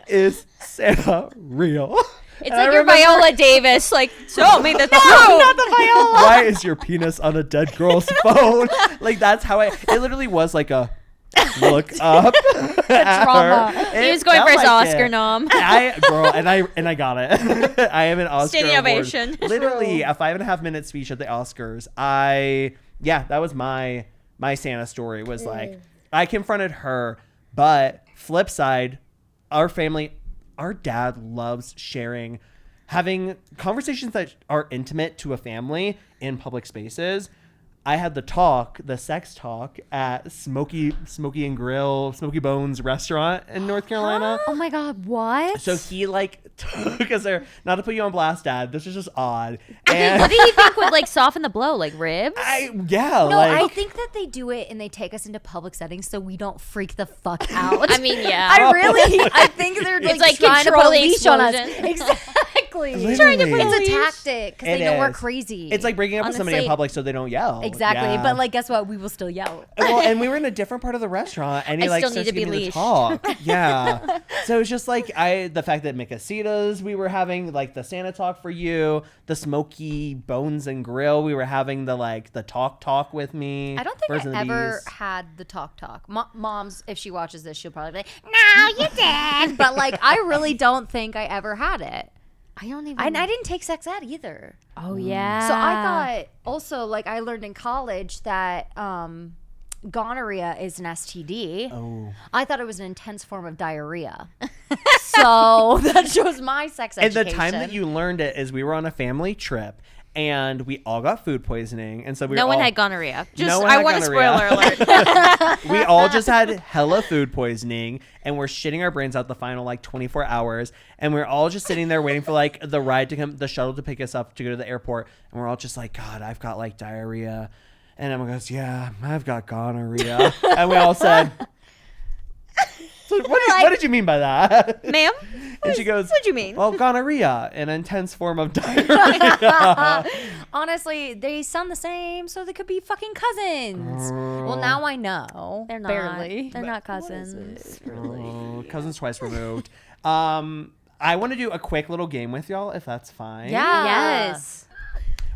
[SPEAKER 1] Is Santa real?
[SPEAKER 2] It's like your Viola Davis, like, tell me the truth.
[SPEAKER 3] Not the Viola.
[SPEAKER 1] Why is your penis on a dead girl's phone? Like, that's how it literally was like a look up.
[SPEAKER 3] Drama.
[SPEAKER 2] He was going for his Oscar nom.
[SPEAKER 1] And I got it. I am an Oscar
[SPEAKER 2] Standing
[SPEAKER 1] award.
[SPEAKER 2] ovation.
[SPEAKER 1] Literally a 5.5-minute speech at the Oscars. That was my Santa story was like, I confronted her, but flip side, our family, our dad loves having conversations that are intimate to a family in public spaces. I had the sex talk at Smoky Bones restaurant in North Carolina.
[SPEAKER 3] Oh my God, what?
[SPEAKER 1] So he like took us there, not to put you on blast, Dad. This is just odd.
[SPEAKER 2] What do you think would like soften the blow? Like ribs?
[SPEAKER 3] I think that they do it and they take us into public settings so we don't freak the fuck out.
[SPEAKER 2] I mean, yeah.
[SPEAKER 3] I think they're like trying to put a leash on us. Exactly.
[SPEAKER 1] Literally.
[SPEAKER 3] It's a tactic because they know we're crazy.
[SPEAKER 1] It's like breaking up with somebody in public so they don't yell.
[SPEAKER 3] Exactly.
[SPEAKER 1] Yeah.
[SPEAKER 3] But like, guess what? We will still yell.
[SPEAKER 1] Well, and we were in a different part of the restaurant, and he like
[SPEAKER 2] still need
[SPEAKER 1] starts
[SPEAKER 2] to be
[SPEAKER 1] giving me the
[SPEAKER 2] leashed.
[SPEAKER 1] talk. Yeah. So it's just like the fact that Mikasitas, we were having like the Santa talk for you, the Smoky Bones and Grill, we were having the talk with me.
[SPEAKER 3] I don't think
[SPEAKER 1] Birds and
[SPEAKER 3] I
[SPEAKER 1] the
[SPEAKER 3] ever
[SPEAKER 1] Bees.
[SPEAKER 3] had the talk. Mom's, if she watches this, she'll probably be like, "No, you did." But like, I really don't think I ever had it.
[SPEAKER 2] I don't even.
[SPEAKER 3] I didn't take sex ed either.
[SPEAKER 2] Oh yeah.
[SPEAKER 3] So I thought also, like, I learned in college that gonorrhea is an STD.
[SPEAKER 1] Oh.
[SPEAKER 3] I thought it was an intense form of diarrhea. So that shows my sex
[SPEAKER 1] And
[SPEAKER 3] education.
[SPEAKER 1] the time that you learned it is we were on a family trip. And we all got food poisoning, and so
[SPEAKER 2] no one had gonorrhea.
[SPEAKER 1] No one
[SPEAKER 2] I
[SPEAKER 1] had
[SPEAKER 2] want a
[SPEAKER 1] gonorrhea.
[SPEAKER 2] spoiler alert.
[SPEAKER 1] We all just had hella food poisoning, and we're shitting our brains out the final like 24 hours, and we're all just sitting there waiting for like the ride to come, the shuttle to pick us up to go to the airport, and we're all just like, God, I've got like diarrhea, and Emma goes, yeah, I've got gonorrhea, and we all said, so what did you mean by that,
[SPEAKER 2] Ma'am?
[SPEAKER 1] And she goes,
[SPEAKER 2] What'd you mean?
[SPEAKER 1] Well, gonorrhea, an intense form of diarrhea.
[SPEAKER 3] Honestly, they sound the same, so they could be fucking cousins. Well, now I know.
[SPEAKER 2] They're not.
[SPEAKER 3] Barely.
[SPEAKER 2] They're not cousins.
[SPEAKER 1] Oh, cousins twice removed. I want to do a quick little game with y'all, if that's fine.
[SPEAKER 3] Yeah.
[SPEAKER 2] Yes.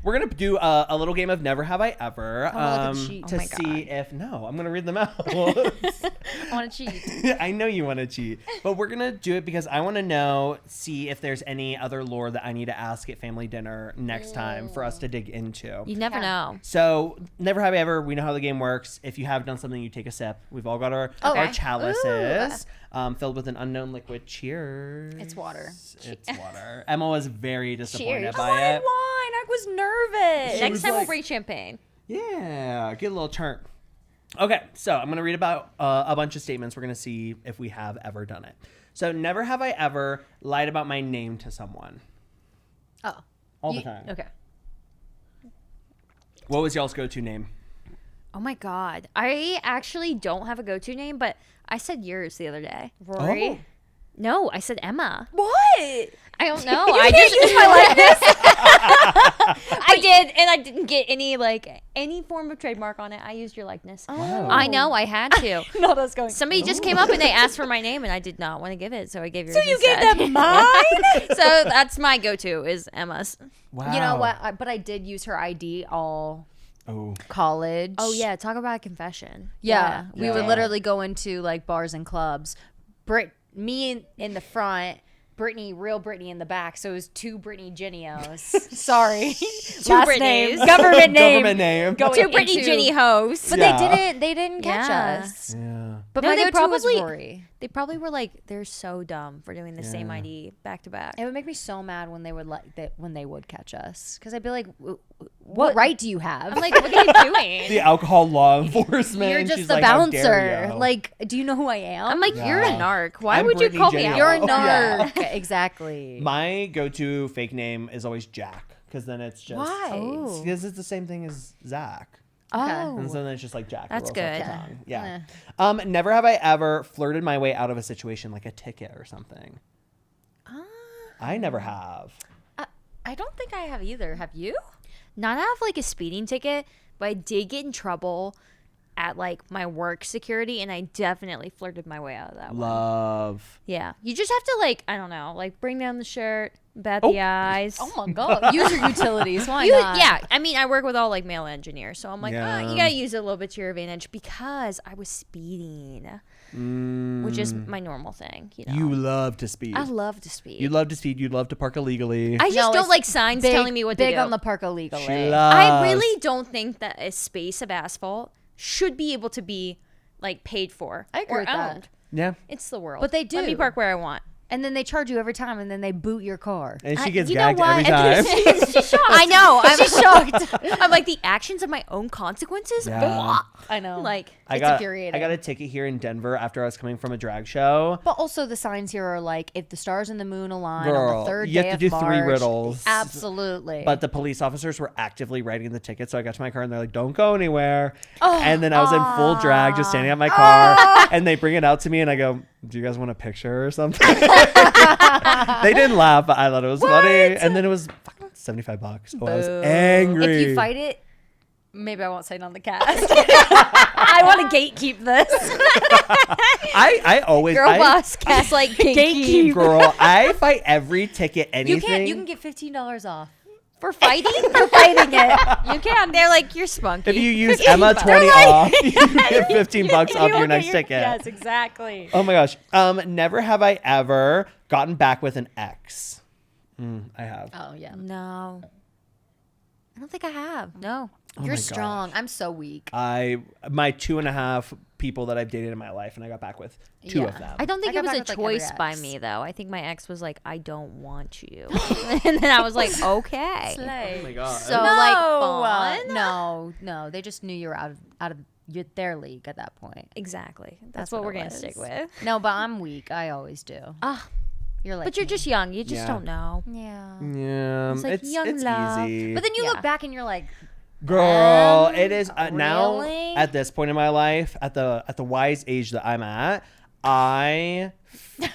[SPEAKER 1] We're going to do a little game of Never Have I Ever
[SPEAKER 3] I wanna look at sheets.
[SPEAKER 1] to
[SPEAKER 3] Oh my
[SPEAKER 1] see if... No, I'm going to read them out.
[SPEAKER 3] I want to cheat.
[SPEAKER 1] I know you want to cheat. But we're going to do it because I want to see if there's any other lore that I need to ask at family dinner next time for us to dig into.
[SPEAKER 2] You never know.
[SPEAKER 1] So, Never Have I Ever, we know how the game works. If you have done something, you take a sip. We've all got our chalices filled with an unknown liquid. Cheers.
[SPEAKER 3] It's water.
[SPEAKER 1] It's water. Emma was very disappointed
[SPEAKER 2] Cheers.
[SPEAKER 1] by
[SPEAKER 3] I
[SPEAKER 1] it.
[SPEAKER 3] wanted wine. I was nervous.
[SPEAKER 1] She
[SPEAKER 2] Next
[SPEAKER 1] was
[SPEAKER 2] time we'll
[SPEAKER 1] like-
[SPEAKER 2] bring champagne.
[SPEAKER 1] Yeah, get a little turn. Okay, so I'm going to read about a bunch of statements. We're going to see if we have ever done it. So, never have I ever lied about my name to someone.
[SPEAKER 3] Oh.
[SPEAKER 1] All the time.
[SPEAKER 3] Okay.
[SPEAKER 1] What was y'all's go-to name?
[SPEAKER 2] Oh my God. I actually don't have a go-to name, but I said yours the other day.
[SPEAKER 3] Rory.
[SPEAKER 1] Oh.
[SPEAKER 2] No, I said Emma.
[SPEAKER 3] What?
[SPEAKER 2] I don't know. I just use my likeness. I did, and I didn't get any form of trademark on it. I used your likeness.
[SPEAKER 1] Wow.
[SPEAKER 2] I know, I had to.
[SPEAKER 3] Not us going.
[SPEAKER 2] Somebody just came up and they asked for my name, and I did not want to give it, so I gave yours.
[SPEAKER 3] So you gave
[SPEAKER 2] instead.
[SPEAKER 3] them mine?
[SPEAKER 2] So that's my go-to is Emma's.
[SPEAKER 1] Wow.
[SPEAKER 3] You know what? But I did use her ID all
[SPEAKER 1] Oh.
[SPEAKER 3] college.
[SPEAKER 2] Oh yeah, talk about a confession.
[SPEAKER 3] Yeah. We would
[SPEAKER 1] Yeah.
[SPEAKER 3] literally go into like bars and clubs. Me in the front, Brittany, real Brittany in the back. So it was two Brittany Jenny-hoes. Sorry.
[SPEAKER 2] Two
[SPEAKER 3] Last
[SPEAKER 2] Brittany's.
[SPEAKER 3] name. Government name.
[SPEAKER 1] Government name.
[SPEAKER 3] Going
[SPEAKER 2] Two Brittany
[SPEAKER 3] into-
[SPEAKER 2] Jenny-hoes.
[SPEAKER 3] But
[SPEAKER 1] Yeah.
[SPEAKER 3] they didn't catch
[SPEAKER 2] Yeah.
[SPEAKER 3] us.
[SPEAKER 1] Yeah.
[SPEAKER 3] But
[SPEAKER 2] No,
[SPEAKER 3] my
[SPEAKER 2] they
[SPEAKER 3] go-to was
[SPEAKER 2] probably-
[SPEAKER 3] Rory.
[SPEAKER 2] They probably were like, they're so dumb for doing the same
[SPEAKER 1] Yeah.
[SPEAKER 2] ID back to back.
[SPEAKER 3] It would make me so mad when they would catch us, because I'd be like, "What right do you have?
[SPEAKER 2] I'm like, what are you doing?
[SPEAKER 1] The alcohol law enforcement.
[SPEAKER 3] You're
[SPEAKER 1] and
[SPEAKER 3] just
[SPEAKER 1] she's
[SPEAKER 3] the
[SPEAKER 1] like, "How dare
[SPEAKER 3] bouncer.
[SPEAKER 1] you?"
[SPEAKER 3] Like, do you know who I am?
[SPEAKER 2] I'm like, you're a
[SPEAKER 1] Yeah.
[SPEAKER 2] narc. Why
[SPEAKER 1] I'm
[SPEAKER 2] would
[SPEAKER 1] Brittany
[SPEAKER 2] you call me
[SPEAKER 1] Jenny-hoe.
[SPEAKER 2] out?
[SPEAKER 3] you're a
[SPEAKER 1] Oh, yeah.
[SPEAKER 3] narc. Exactly.
[SPEAKER 1] My go-to fake name is always Jack, because then it's just
[SPEAKER 3] Why?
[SPEAKER 2] Oh.
[SPEAKER 1] because it's the same thing as Zach.
[SPEAKER 2] Oh.
[SPEAKER 1] And so then it's just like Jack.
[SPEAKER 2] That's
[SPEAKER 1] rolls off the
[SPEAKER 2] good.
[SPEAKER 1] tongue. Yeah. Never have I ever flirted my way out of a situation like a ticket or something. I never have.
[SPEAKER 3] I don't think I have either. Have you?
[SPEAKER 2] Not out of like a speeding ticket, but I did get in trouble at like my work security, and I definitely flirted my way out of that one.
[SPEAKER 1] Love.
[SPEAKER 2] Yeah. You just have to like, I don't know, like bring down the shirt, bat the eyes.
[SPEAKER 3] Oh my god. Use your utilities. Why
[SPEAKER 2] You-
[SPEAKER 3] not?
[SPEAKER 2] yeah, I mean, I work with all like male engineers, so I'm like,
[SPEAKER 1] Yeah.
[SPEAKER 2] you gotta use it a little bit to your advantage because I was speeding, which is my normal thing. You know,
[SPEAKER 1] You love to speed.
[SPEAKER 2] I love to speed.
[SPEAKER 1] You love to speed. You love to park illegally.
[SPEAKER 2] I just
[SPEAKER 3] No,
[SPEAKER 2] don't
[SPEAKER 3] it's
[SPEAKER 2] like signs telling me what to do.
[SPEAKER 3] Big on the park illegally.
[SPEAKER 1] She
[SPEAKER 2] I
[SPEAKER 1] loves-
[SPEAKER 2] really don't think that a space of asphalt should be able to be like paid for
[SPEAKER 3] I agree
[SPEAKER 2] or
[SPEAKER 3] with that.
[SPEAKER 2] owned.
[SPEAKER 1] Yeah.
[SPEAKER 2] It's the world,
[SPEAKER 3] But they
[SPEAKER 2] Let me
[SPEAKER 3] do.
[SPEAKER 2] park where I want.
[SPEAKER 3] And then they charge you every time, and then they boot your car.
[SPEAKER 1] And she gets
[SPEAKER 2] you know
[SPEAKER 1] gagged
[SPEAKER 2] what?
[SPEAKER 1] every time.
[SPEAKER 2] She's shocked. I know. I'm shocked. I'm like the actions of my own consequences.
[SPEAKER 1] Yeah.
[SPEAKER 2] Blah.
[SPEAKER 3] I know.
[SPEAKER 2] Like
[SPEAKER 1] I
[SPEAKER 3] It's
[SPEAKER 1] got
[SPEAKER 3] infuriating.
[SPEAKER 1] I got a ticket here in Denver after I was coming from a drag show.
[SPEAKER 3] But also the signs here are like, if the stars and the moon align on
[SPEAKER 1] Girl,
[SPEAKER 3] the third
[SPEAKER 1] you
[SPEAKER 3] day
[SPEAKER 1] have to
[SPEAKER 3] of
[SPEAKER 1] do 3
[SPEAKER 3] March,
[SPEAKER 1] riddles.
[SPEAKER 3] Absolutely.
[SPEAKER 1] But the police officers were actively writing the ticket, so I got to my car and they're like, "Don't go anywhere." And then I was in full drag, just standing at my car, and they bring it out to me, and I go, "Do you guys want a picture or something?" They didn't laugh, but I thought it was funny. And then it was fucking $75. Oh, I was angry.
[SPEAKER 3] if you fight it, maybe I won't say it on the cast. I want to gatekeep this.
[SPEAKER 1] I always
[SPEAKER 2] girl
[SPEAKER 1] I,
[SPEAKER 2] boss cast like gatekeep
[SPEAKER 1] girl, I fight every ticket. Anything.
[SPEAKER 3] You can get $15 off.
[SPEAKER 2] for fighting.
[SPEAKER 3] For fighting it.
[SPEAKER 2] You can. They're like you're spunky.
[SPEAKER 1] If you use Emma 20 off, you get $15 off your next ticket.
[SPEAKER 3] Yes, exactly.
[SPEAKER 1] Oh my gosh. Never have I ever gotten back with an ex. I have.
[SPEAKER 3] Oh, yeah.
[SPEAKER 2] No, I don't think I have. No.
[SPEAKER 1] Oh
[SPEAKER 3] You're
[SPEAKER 1] my
[SPEAKER 3] strong.
[SPEAKER 1] gosh.
[SPEAKER 3] I'm so weak.
[SPEAKER 1] My 2.5 people that I've dated in my life, and I got back with 2
[SPEAKER 3] Yeah.
[SPEAKER 1] of them.
[SPEAKER 2] I don't think
[SPEAKER 3] I
[SPEAKER 2] it
[SPEAKER 3] got
[SPEAKER 2] was a
[SPEAKER 3] back with, like, every
[SPEAKER 2] choice by
[SPEAKER 3] ex.
[SPEAKER 2] me though. I think my ex was like, "I don't want you," and then I was like, "Okay."
[SPEAKER 1] Oh my god.
[SPEAKER 2] So like fun.
[SPEAKER 3] No. They just knew you were out of their league at that point.
[SPEAKER 2] Exactly. That's what we're
[SPEAKER 3] it
[SPEAKER 2] gonna
[SPEAKER 3] was.
[SPEAKER 2] stick with.
[SPEAKER 3] No, but I'm weak. I always do.
[SPEAKER 2] Ah,
[SPEAKER 3] You're like,
[SPEAKER 2] but you're just young. You just
[SPEAKER 1] Yeah.
[SPEAKER 2] don't know.
[SPEAKER 3] yeah.
[SPEAKER 1] Yeah,
[SPEAKER 2] It's like young love.
[SPEAKER 1] easy.
[SPEAKER 3] But then you
[SPEAKER 2] Yeah.
[SPEAKER 3] look back and you're like,
[SPEAKER 1] Girl, it is now
[SPEAKER 3] really?
[SPEAKER 1] at this point in my life, at the wise age that I'm at, I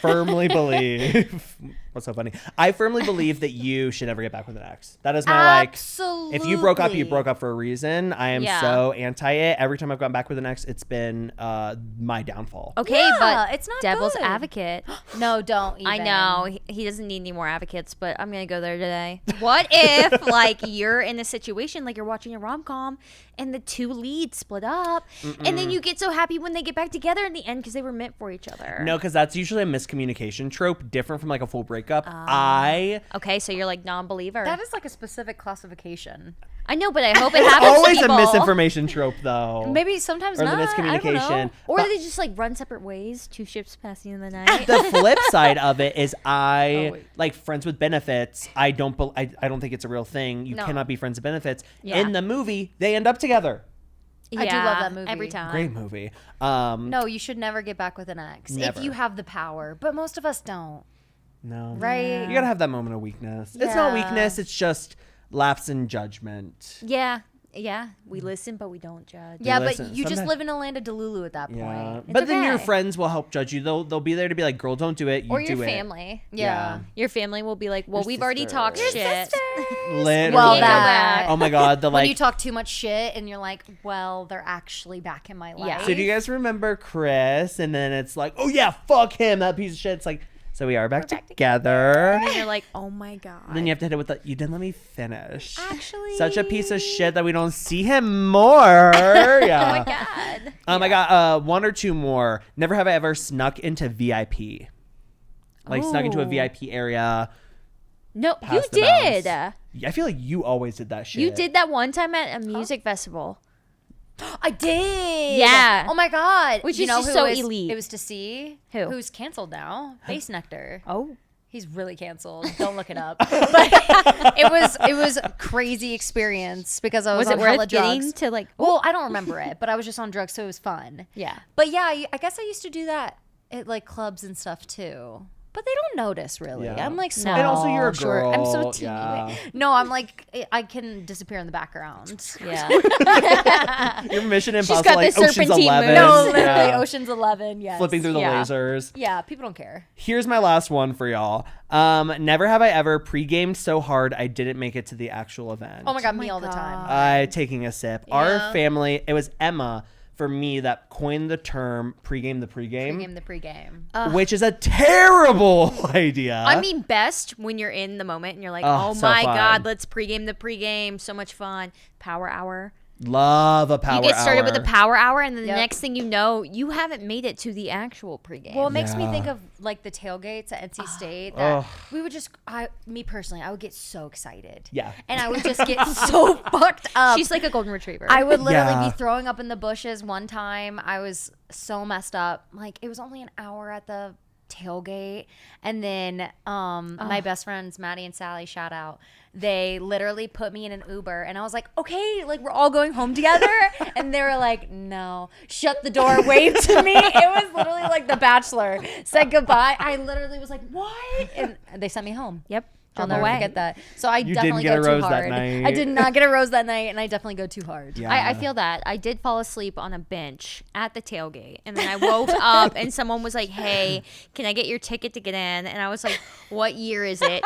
[SPEAKER 1] firmly believe. What's so funny? I firmly believe that you should never get back with an ex. That is my
[SPEAKER 3] absolutely.
[SPEAKER 1] If you broke up, you broke up for a reason. I am
[SPEAKER 2] Yeah.
[SPEAKER 1] so anti it. Every time I've gone back with an ex, it's been my downfall.
[SPEAKER 2] Okay,
[SPEAKER 3] Yeah,
[SPEAKER 2] but
[SPEAKER 3] it's not
[SPEAKER 2] devil's
[SPEAKER 3] good.
[SPEAKER 2] advocate.
[SPEAKER 3] No, don't. Even.
[SPEAKER 2] I know he doesn't need any more advocates, but I'm gonna go there today. What if like you're in a situation like you're watching a rom-com and the two leads split up, and then you get so happy when they get back together in the end because they were meant for each other?
[SPEAKER 1] No, because that's usually a miscommunication trope, different from like a full breakup.
[SPEAKER 2] Okay, so you're like non-believer.
[SPEAKER 3] That is like a specific classification.
[SPEAKER 2] I know, but I hope it happens
[SPEAKER 1] Always
[SPEAKER 2] to
[SPEAKER 1] a
[SPEAKER 2] people.
[SPEAKER 1] misinformation trope, though.
[SPEAKER 3] Maybe sometimes
[SPEAKER 1] Or
[SPEAKER 3] not.
[SPEAKER 1] the
[SPEAKER 3] I don't know.
[SPEAKER 1] miscommunication.
[SPEAKER 2] Or
[SPEAKER 1] But
[SPEAKER 2] they just like run separate ways, two ships passing in the night.
[SPEAKER 1] the flip side of it is
[SPEAKER 3] wait.
[SPEAKER 1] like friends with benefits. I don't think it's a real thing. You
[SPEAKER 3] No.
[SPEAKER 1] cannot be friends with benefits.
[SPEAKER 2] Yeah.
[SPEAKER 1] In the movie, they end up together.
[SPEAKER 3] I do love that movie.
[SPEAKER 2] every time.
[SPEAKER 1] Great movie.
[SPEAKER 3] No, you should never get back with an ex
[SPEAKER 1] Never.
[SPEAKER 3] if you have the power. But most of us don't,
[SPEAKER 1] No.
[SPEAKER 3] right?
[SPEAKER 1] You gotta have that moment of weakness. It's not
[SPEAKER 3] Yeah.
[SPEAKER 1] weakness. It's just lapse in judgment.
[SPEAKER 2] Yeah, we listen, but we don't judge.
[SPEAKER 3] Yeah,
[SPEAKER 1] Listen,
[SPEAKER 3] but you just
[SPEAKER 1] sometimes-
[SPEAKER 3] live in a land of Delulu at that point.
[SPEAKER 1] Yeah.
[SPEAKER 2] It's
[SPEAKER 1] But then your
[SPEAKER 2] okay.
[SPEAKER 1] friends will help judge you. They'll be there to be like, girl, don't do it. You
[SPEAKER 2] Or
[SPEAKER 1] do
[SPEAKER 2] your
[SPEAKER 1] it.
[SPEAKER 2] family.
[SPEAKER 3] Yeah.
[SPEAKER 2] Your family will be like, well,
[SPEAKER 1] Your
[SPEAKER 2] we've already
[SPEAKER 1] sister.
[SPEAKER 2] talked
[SPEAKER 1] Your
[SPEAKER 2] shit.
[SPEAKER 1] Literally.
[SPEAKER 3] Well,
[SPEAKER 2] Can't go
[SPEAKER 3] that.
[SPEAKER 2] back.
[SPEAKER 1] Oh my god, the
[SPEAKER 3] When
[SPEAKER 1] like
[SPEAKER 3] you talk too much shit and you're like, well, they're actually back in my life.
[SPEAKER 2] Yeah.
[SPEAKER 1] So do you guys remember Chris? And then it's like, oh yeah, fuck him, that piece of shit. It's like, so we are back together.
[SPEAKER 2] And you're like, oh my God.
[SPEAKER 1] Then you have to hit it with the, you didn't let me finish.
[SPEAKER 3] Actually.
[SPEAKER 1] Such a piece of shit that we don't see him more. Yeah.
[SPEAKER 2] Oh my God.
[SPEAKER 1] I got one or two more. Never have I ever snuck into VIP. Like snuck into a
[SPEAKER 2] Oh.
[SPEAKER 1] VIP area.
[SPEAKER 2] No, you
[SPEAKER 1] Past the
[SPEAKER 2] did.
[SPEAKER 1] bounds. I feel like you always did that shit.
[SPEAKER 2] You did that one time at a music festival.
[SPEAKER 3] I did.
[SPEAKER 2] Yeah.
[SPEAKER 3] Oh my god.
[SPEAKER 2] Which
[SPEAKER 3] You
[SPEAKER 2] is
[SPEAKER 3] know
[SPEAKER 2] just
[SPEAKER 3] who
[SPEAKER 2] so
[SPEAKER 3] was-
[SPEAKER 2] elite.
[SPEAKER 3] It was to see
[SPEAKER 2] Who's
[SPEAKER 3] canceled now. Base Nectar.
[SPEAKER 2] Oh.
[SPEAKER 3] He's really canceled. Don't look it up. But it was a crazy experience because I was
[SPEAKER 2] Was it
[SPEAKER 3] on hella
[SPEAKER 2] worth getting
[SPEAKER 3] drugs.
[SPEAKER 2] to like,
[SPEAKER 3] Well, I don't remember it, but I was just on drugs, so it was fun.
[SPEAKER 2] yeah.
[SPEAKER 3] But yeah, I guess I used to do that at like clubs and stuff too. But they don't notice, really.
[SPEAKER 1] Yeah.
[SPEAKER 3] I'm like small.
[SPEAKER 1] And also you're a
[SPEAKER 3] short.
[SPEAKER 1] girl.
[SPEAKER 3] I'm so teeny.
[SPEAKER 1] Yeah.
[SPEAKER 3] No, I'm like, I can disappear in the background.
[SPEAKER 2] Yeah.
[SPEAKER 1] Your Mission Impossible,
[SPEAKER 2] got
[SPEAKER 1] like
[SPEAKER 2] the
[SPEAKER 1] Ocean's
[SPEAKER 2] serpentine
[SPEAKER 1] 11.
[SPEAKER 2] moves.
[SPEAKER 3] No, literally,
[SPEAKER 1] Yeah.
[SPEAKER 3] Ocean's 11, yes.
[SPEAKER 1] Flipping through the
[SPEAKER 2] Yeah.
[SPEAKER 1] lasers.
[SPEAKER 3] Yeah, people don't care.
[SPEAKER 1] Here's my last one for y'all. Never have I ever pre-gamed so hard I didn't make it to the actual event.
[SPEAKER 3] Oh my God, me all the time.
[SPEAKER 1] Taking a sip.
[SPEAKER 3] Yeah.
[SPEAKER 1] Our family, it was Emma for me that coined the term pregame the pregame,
[SPEAKER 3] Pre-game the pregame.
[SPEAKER 1] which is a terrible idea.
[SPEAKER 2] I mean, best when you're in the moment and you're like,
[SPEAKER 1] Oh,
[SPEAKER 2] oh
[SPEAKER 1] so
[SPEAKER 2] my
[SPEAKER 1] fun.
[SPEAKER 2] God, let's pregame the pregame. So much fun. Power hour.
[SPEAKER 1] love a power
[SPEAKER 2] You get started with the
[SPEAKER 1] hour.
[SPEAKER 2] power hour, and then the
[SPEAKER 3] Yep.
[SPEAKER 2] next thing you know, you haven't made it to the actual pregame.
[SPEAKER 3] Well, it makes me
[SPEAKER 1] Yeah.
[SPEAKER 3] think of like the tailgates at NC State that
[SPEAKER 1] Ugh.
[SPEAKER 3] we would just, me personally, I would get so excited.
[SPEAKER 1] Yeah.
[SPEAKER 3] And I would just get so fucked up.
[SPEAKER 2] She's like a golden retriever.
[SPEAKER 3] I would literally
[SPEAKER 1] Yeah.
[SPEAKER 3] be throwing up in the bushes one time. I was so messed up. Like it was only an hour at the tailgate, and then my best friends Maddie and Sally, shout out, they literally put me in an Uber, and I was like, okay, like we're all going home together. And they were like, no, shut the door, wave to me. It was literally like The Bachelor said goodbye. I literally was like, what? And they sent me home.
[SPEAKER 2] Yep.
[SPEAKER 3] I'll
[SPEAKER 2] On the
[SPEAKER 3] never
[SPEAKER 2] way.
[SPEAKER 3] forget that. So I
[SPEAKER 1] You
[SPEAKER 3] definitely
[SPEAKER 1] didn't get
[SPEAKER 3] go
[SPEAKER 1] a rose
[SPEAKER 3] too
[SPEAKER 1] that
[SPEAKER 3] hard.
[SPEAKER 1] night.
[SPEAKER 3] I did not get a rose that night, and I definitely go too hard.
[SPEAKER 1] Yeah.
[SPEAKER 2] I feel that. I did fall asleep on a bench at the tailgate. And then I woke up and someone was like, hey, can I get your ticket to get in? And I was like, what year is it?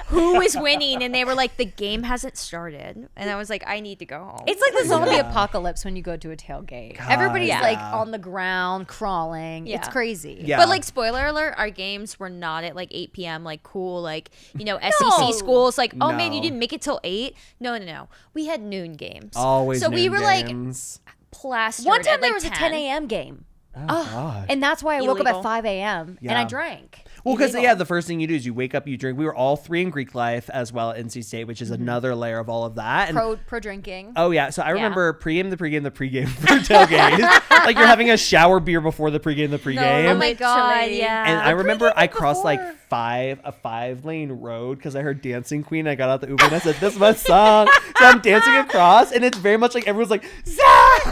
[SPEAKER 2] Who is winning? And they were like, the game hasn't started. And I was like, I need to go home.
[SPEAKER 3] It's like the zombie apocalypse when you go to a tailgate.
[SPEAKER 1] God,
[SPEAKER 3] Everybody's
[SPEAKER 1] yeah.
[SPEAKER 3] like on the ground crawling. It's
[SPEAKER 2] Yeah.
[SPEAKER 3] crazy.
[SPEAKER 1] Yeah.
[SPEAKER 2] But like, spoiler alert, our games were not at like 8 p.m. like cool, like, you know, SEC schools. Like, oh man, you
[SPEAKER 1] No.
[SPEAKER 2] didn't make it till 8. No. We had noon games.
[SPEAKER 1] Always
[SPEAKER 2] So we
[SPEAKER 1] noon
[SPEAKER 2] were
[SPEAKER 1] games.
[SPEAKER 2] like plastered.
[SPEAKER 3] One time
[SPEAKER 2] at,
[SPEAKER 3] there
[SPEAKER 2] like,
[SPEAKER 3] was a 10 a.m. game.
[SPEAKER 1] Oh, God.
[SPEAKER 3] And that's why I woke up
[SPEAKER 2] Illegal.
[SPEAKER 3] at 5 a.m. and
[SPEAKER 1] Yeah.
[SPEAKER 3] I drank.
[SPEAKER 1] Well, because
[SPEAKER 3] Illegal.
[SPEAKER 1] yeah, the first thing you do is you wake up, you drink. We were all three in Greek life as well at NC State, which is another layer of all of that. And
[SPEAKER 3] Pro drinking.
[SPEAKER 1] oh yeah, so I remember pregame the pregame for tailgate. Like you're having a shower beer before the pregame the pregame.
[SPEAKER 2] Oh my God,
[SPEAKER 3] Literally.
[SPEAKER 2] yeah.
[SPEAKER 1] And I remember I crossed like
[SPEAKER 3] before.
[SPEAKER 1] a 5-lane road because I heard Dancing Queen. I got out the Uber and I said, "This is my song." So I'm dancing across, and it's very much like everyone's like Zach,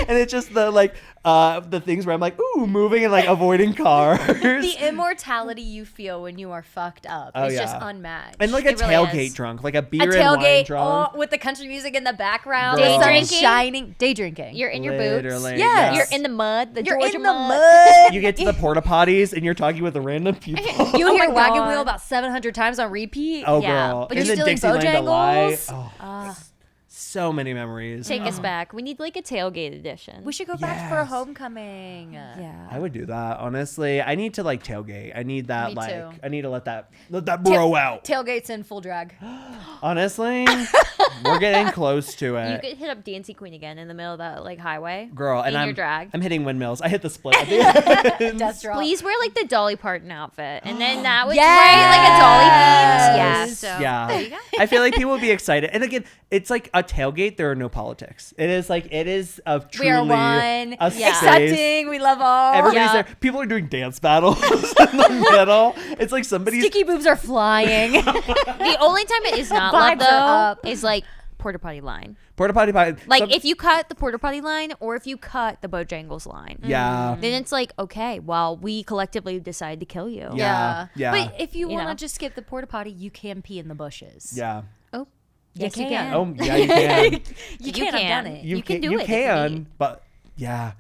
[SPEAKER 1] and it's just the things where I'm like ooh moving and like avoiding cars.
[SPEAKER 3] The immortality you feel when you are fucked up
[SPEAKER 1] Oh,
[SPEAKER 3] is
[SPEAKER 1] yeah.
[SPEAKER 3] just unmatched.
[SPEAKER 1] And like a
[SPEAKER 2] It really
[SPEAKER 1] tailgate
[SPEAKER 2] is.
[SPEAKER 1] drunk, like a
[SPEAKER 3] a
[SPEAKER 1] beer and wine
[SPEAKER 3] tailgate
[SPEAKER 1] drunk.
[SPEAKER 3] with the country music in the background,
[SPEAKER 1] Girl.
[SPEAKER 3] the sun
[SPEAKER 2] Day
[SPEAKER 3] is
[SPEAKER 2] drinking?
[SPEAKER 3] shining. Day drinking.
[SPEAKER 2] You're in your boots.
[SPEAKER 1] Literally,
[SPEAKER 3] Yes.
[SPEAKER 2] You're in the mud. The
[SPEAKER 3] You're
[SPEAKER 2] Georgia
[SPEAKER 3] in the
[SPEAKER 2] mud.
[SPEAKER 3] mud.
[SPEAKER 1] You get to the porta potties and you're talking with the random people.
[SPEAKER 3] You
[SPEAKER 2] Oh
[SPEAKER 3] hear
[SPEAKER 2] my
[SPEAKER 3] Wagon
[SPEAKER 2] God.
[SPEAKER 3] Wheel about 700 times on repeat.
[SPEAKER 1] Oh,
[SPEAKER 2] Yeah,
[SPEAKER 1] girl.
[SPEAKER 3] but
[SPEAKER 1] And
[SPEAKER 3] you're
[SPEAKER 1] then
[SPEAKER 3] stealing
[SPEAKER 1] Dixieland Delight.
[SPEAKER 3] Bojangles?
[SPEAKER 1] Oh, so many memories.
[SPEAKER 2] Take us back. We need like a tailgate edition.
[SPEAKER 3] We should go back for a
[SPEAKER 1] Yes.
[SPEAKER 3] homecoming.
[SPEAKER 2] Yeah.
[SPEAKER 1] I would do that, honestly. I need to like tailgate. I need that
[SPEAKER 3] Me
[SPEAKER 1] like
[SPEAKER 3] too.
[SPEAKER 1] I need to let that bro out.
[SPEAKER 3] Tailgates in full drag.
[SPEAKER 1] Honestly, we're getting close to
[SPEAKER 2] You
[SPEAKER 1] it.
[SPEAKER 2] could hit up Dancing Queen again in the middle of that like highway.
[SPEAKER 1] Girl, and
[SPEAKER 2] in
[SPEAKER 1] I'm
[SPEAKER 2] your drag.
[SPEAKER 1] I'm hitting windmills. I hit the split at the end.
[SPEAKER 3] Death drop.
[SPEAKER 2] Please wear like the Dolly Parton outfit, and then that would
[SPEAKER 3] Yes!
[SPEAKER 2] right like a Dolly themed. Yeah.
[SPEAKER 3] Yes.
[SPEAKER 2] So
[SPEAKER 1] Yeah.
[SPEAKER 2] there you go.
[SPEAKER 1] I feel like people would be excited. And again, it's like a tailgate, there are no politics. It is a truly
[SPEAKER 3] We are one.
[SPEAKER 1] a
[SPEAKER 2] Yeah.
[SPEAKER 1] space.
[SPEAKER 3] Accepting. We love all.
[SPEAKER 1] Everybody's
[SPEAKER 2] Yeah.
[SPEAKER 1] there. People are doing dance battles in the middle. It's like somebody's
[SPEAKER 3] Sticky boobs are flying.
[SPEAKER 2] The only time it is not love
[SPEAKER 3] Vibes are
[SPEAKER 2] though
[SPEAKER 3] up.
[SPEAKER 2] is like porta potty line.
[SPEAKER 1] porta potty pie.
[SPEAKER 2] Like if you cut the porta potty line or if you cut the Bojangles line.
[SPEAKER 1] yeah.
[SPEAKER 2] Then it's like, okay, well, we collectively decide to kill you.
[SPEAKER 1] Yeah. Yeah.
[SPEAKER 3] But if you
[SPEAKER 2] You
[SPEAKER 3] want to
[SPEAKER 2] know.
[SPEAKER 3] just skip the porta potty, you can pee in the bushes.
[SPEAKER 1] Yeah.
[SPEAKER 2] Oh,
[SPEAKER 3] You
[SPEAKER 2] yes, you
[SPEAKER 3] can.
[SPEAKER 2] can.
[SPEAKER 1] Oh, yeah, you can.
[SPEAKER 3] You can't have done it.
[SPEAKER 2] You can do
[SPEAKER 1] you
[SPEAKER 2] it if you
[SPEAKER 1] can,
[SPEAKER 2] need.
[SPEAKER 1] but yeah.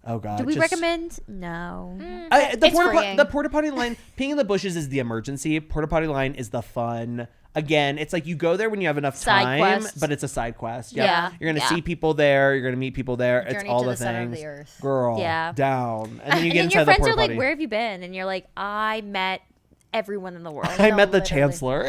[SPEAKER 1] Oh god.
[SPEAKER 2] Do we
[SPEAKER 1] just-
[SPEAKER 2] recommend? No.
[SPEAKER 1] The
[SPEAKER 3] It's freeing.
[SPEAKER 1] the porta potty line, peeing in the bushes is the emergency. Porta potty line is the fun. Again, it's like you go there when you have enough
[SPEAKER 2] Side
[SPEAKER 1] time,
[SPEAKER 2] quest.
[SPEAKER 1] but it's a side quest. Yep.
[SPEAKER 2] Yeah.
[SPEAKER 1] You're gonna
[SPEAKER 2] Yeah.
[SPEAKER 1] see people there. You're gonna meet people there. It's
[SPEAKER 3] Journey
[SPEAKER 1] all
[SPEAKER 3] to
[SPEAKER 1] the
[SPEAKER 3] the center of
[SPEAKER 1] things.
[SPEAKER 3] the earth.
[SPEAKER 1] Girl.
[SPEAKER 2] Yeah.
[SPEAKER 1] Down, and then you
[SPEAKER 2] And
[SPEAKER 1] get
[SPEAKER 2] then
[SPEAKER 1] inside
[SPEAKER 2] your
[SPEAKER 1] the
[SPEAKER 2] friends
[SPEAKER 1] porta
[SPEAKER 2] are like,
[SPEAKER 1] potty.
[SPEAKER 2] "Where have you been?" And you're like, "I met everyone in the world."
[SPEAKER 1] I met the
[SPEAKER 3] literally.
[SPEAKER 1] chancellor.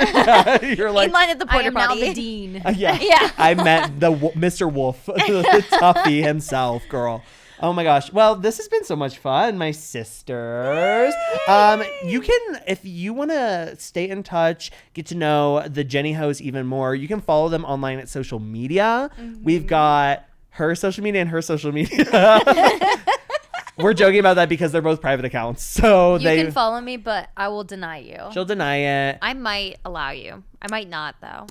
[SPEAKER 1] You're
[SPEAKER 2] In
[SPEAKER 1] like,
[SPEAKER 2] line at the
[SPEAKER 3] I
[SPEAKER 2] porta
[SPEAKER 3] am now
[SPEAKER 2] potty.
[SPEAKER 3] the dean.
[SPEAKER 1] yeah.
[SPEAKER 2] Yeah.
[SPEAKER 1] I met Mr. Wolf, the toughie himself, girl. Oh my gosh. Well, this has been so much fun, my sisters. You can, if you want to stay in touch, get to know the Jenny-hoes even more, you can follow them online at social media. We've got her social media and her social media. We're joking about that because they're both private accounts. So
[SPEAKER 3] You can follow me, but I will deny you.
[SPEAKER 1] she'll deny it.
[SPEAKER 2] I might allow you. I might not though.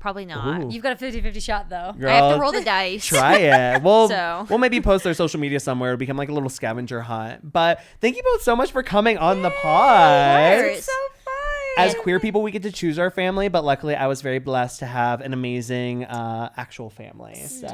[SPEAKER 2] Probably not.
[SPEAKER 1] Ooh.
[SPEAKER 3] You've got a 50-50 shot though.
[SPEAKER 2] I have to
[SPEAKER 1] Girl,
[SPEAKER 2] roll the dice.
[SPEAKER 1] Try it. We'll
[SPEAKER 2] So.
[SPEAKER 1] we'll maybe post their social media somewhere. It'll become like a little scavenger hunt. But thank you both so much for coming on the pod.
[SPEAKER 2] course.
[SPEAKER 3] So fun.
[SPEAKER 1] As queer people, we get to choose our family, but luckily I was very blessed to have an amazing actual family. So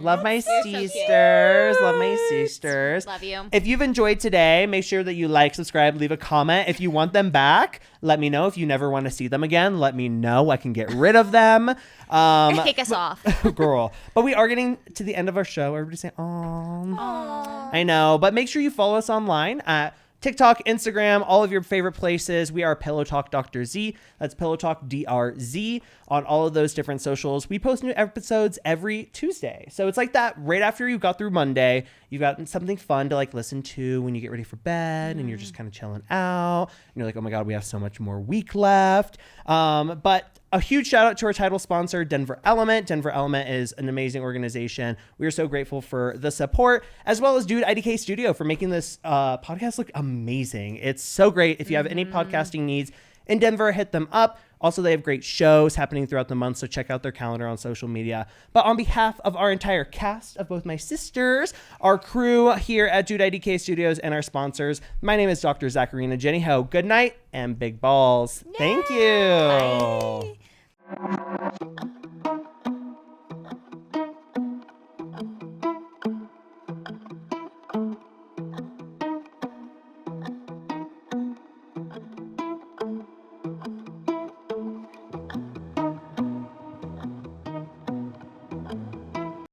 [SPEAKER 1] love my sisters. Love my sisters.
[SPEAKER 2] Love you.
[SPEAKER 1] If you've enjoyed today, make sure that you like, subscribe, leave a comment. If you want them back, let me know. If you never want to see them again, let me know. I can get rid of them.
[SPEAKER 2] Kick us off.
[SPEAKER 1] Girl. But we are getting to the end of our show. Everybody say, "Aw." I know. But make sure you follow us online at TikTok, Instagram, all of your favorite places. We are Pillow Talk Dr. Z. That's Pillow Talk DRZ on all of those different socials. We post new episodes every Tuesday. So it's like that right after you got through Monday, you've got something fun to like listen to when you get ready for bed and you're just kind of chilling out. And you're like, oh my God, we have so much more week left. But a huge shout out to our title sponsor, Denver Element. Denver Element is an amazing organization. We are so grateful for the support, as well as Dude IDK Studio for making this podcast look amazing. It's so great. If you have any podcasting needs in Denver, hit them up. Also, they have great shows happening throughout the month, so check out their calendar on social media. But on behalf of our entire cast of both my sisters, our crew here at Dude IDK Studios, and our sponsors, my name is Dr. Zackarina. Jenny-hoe, good night and big balls. Thank you.
[SPEAKER 2] Bye.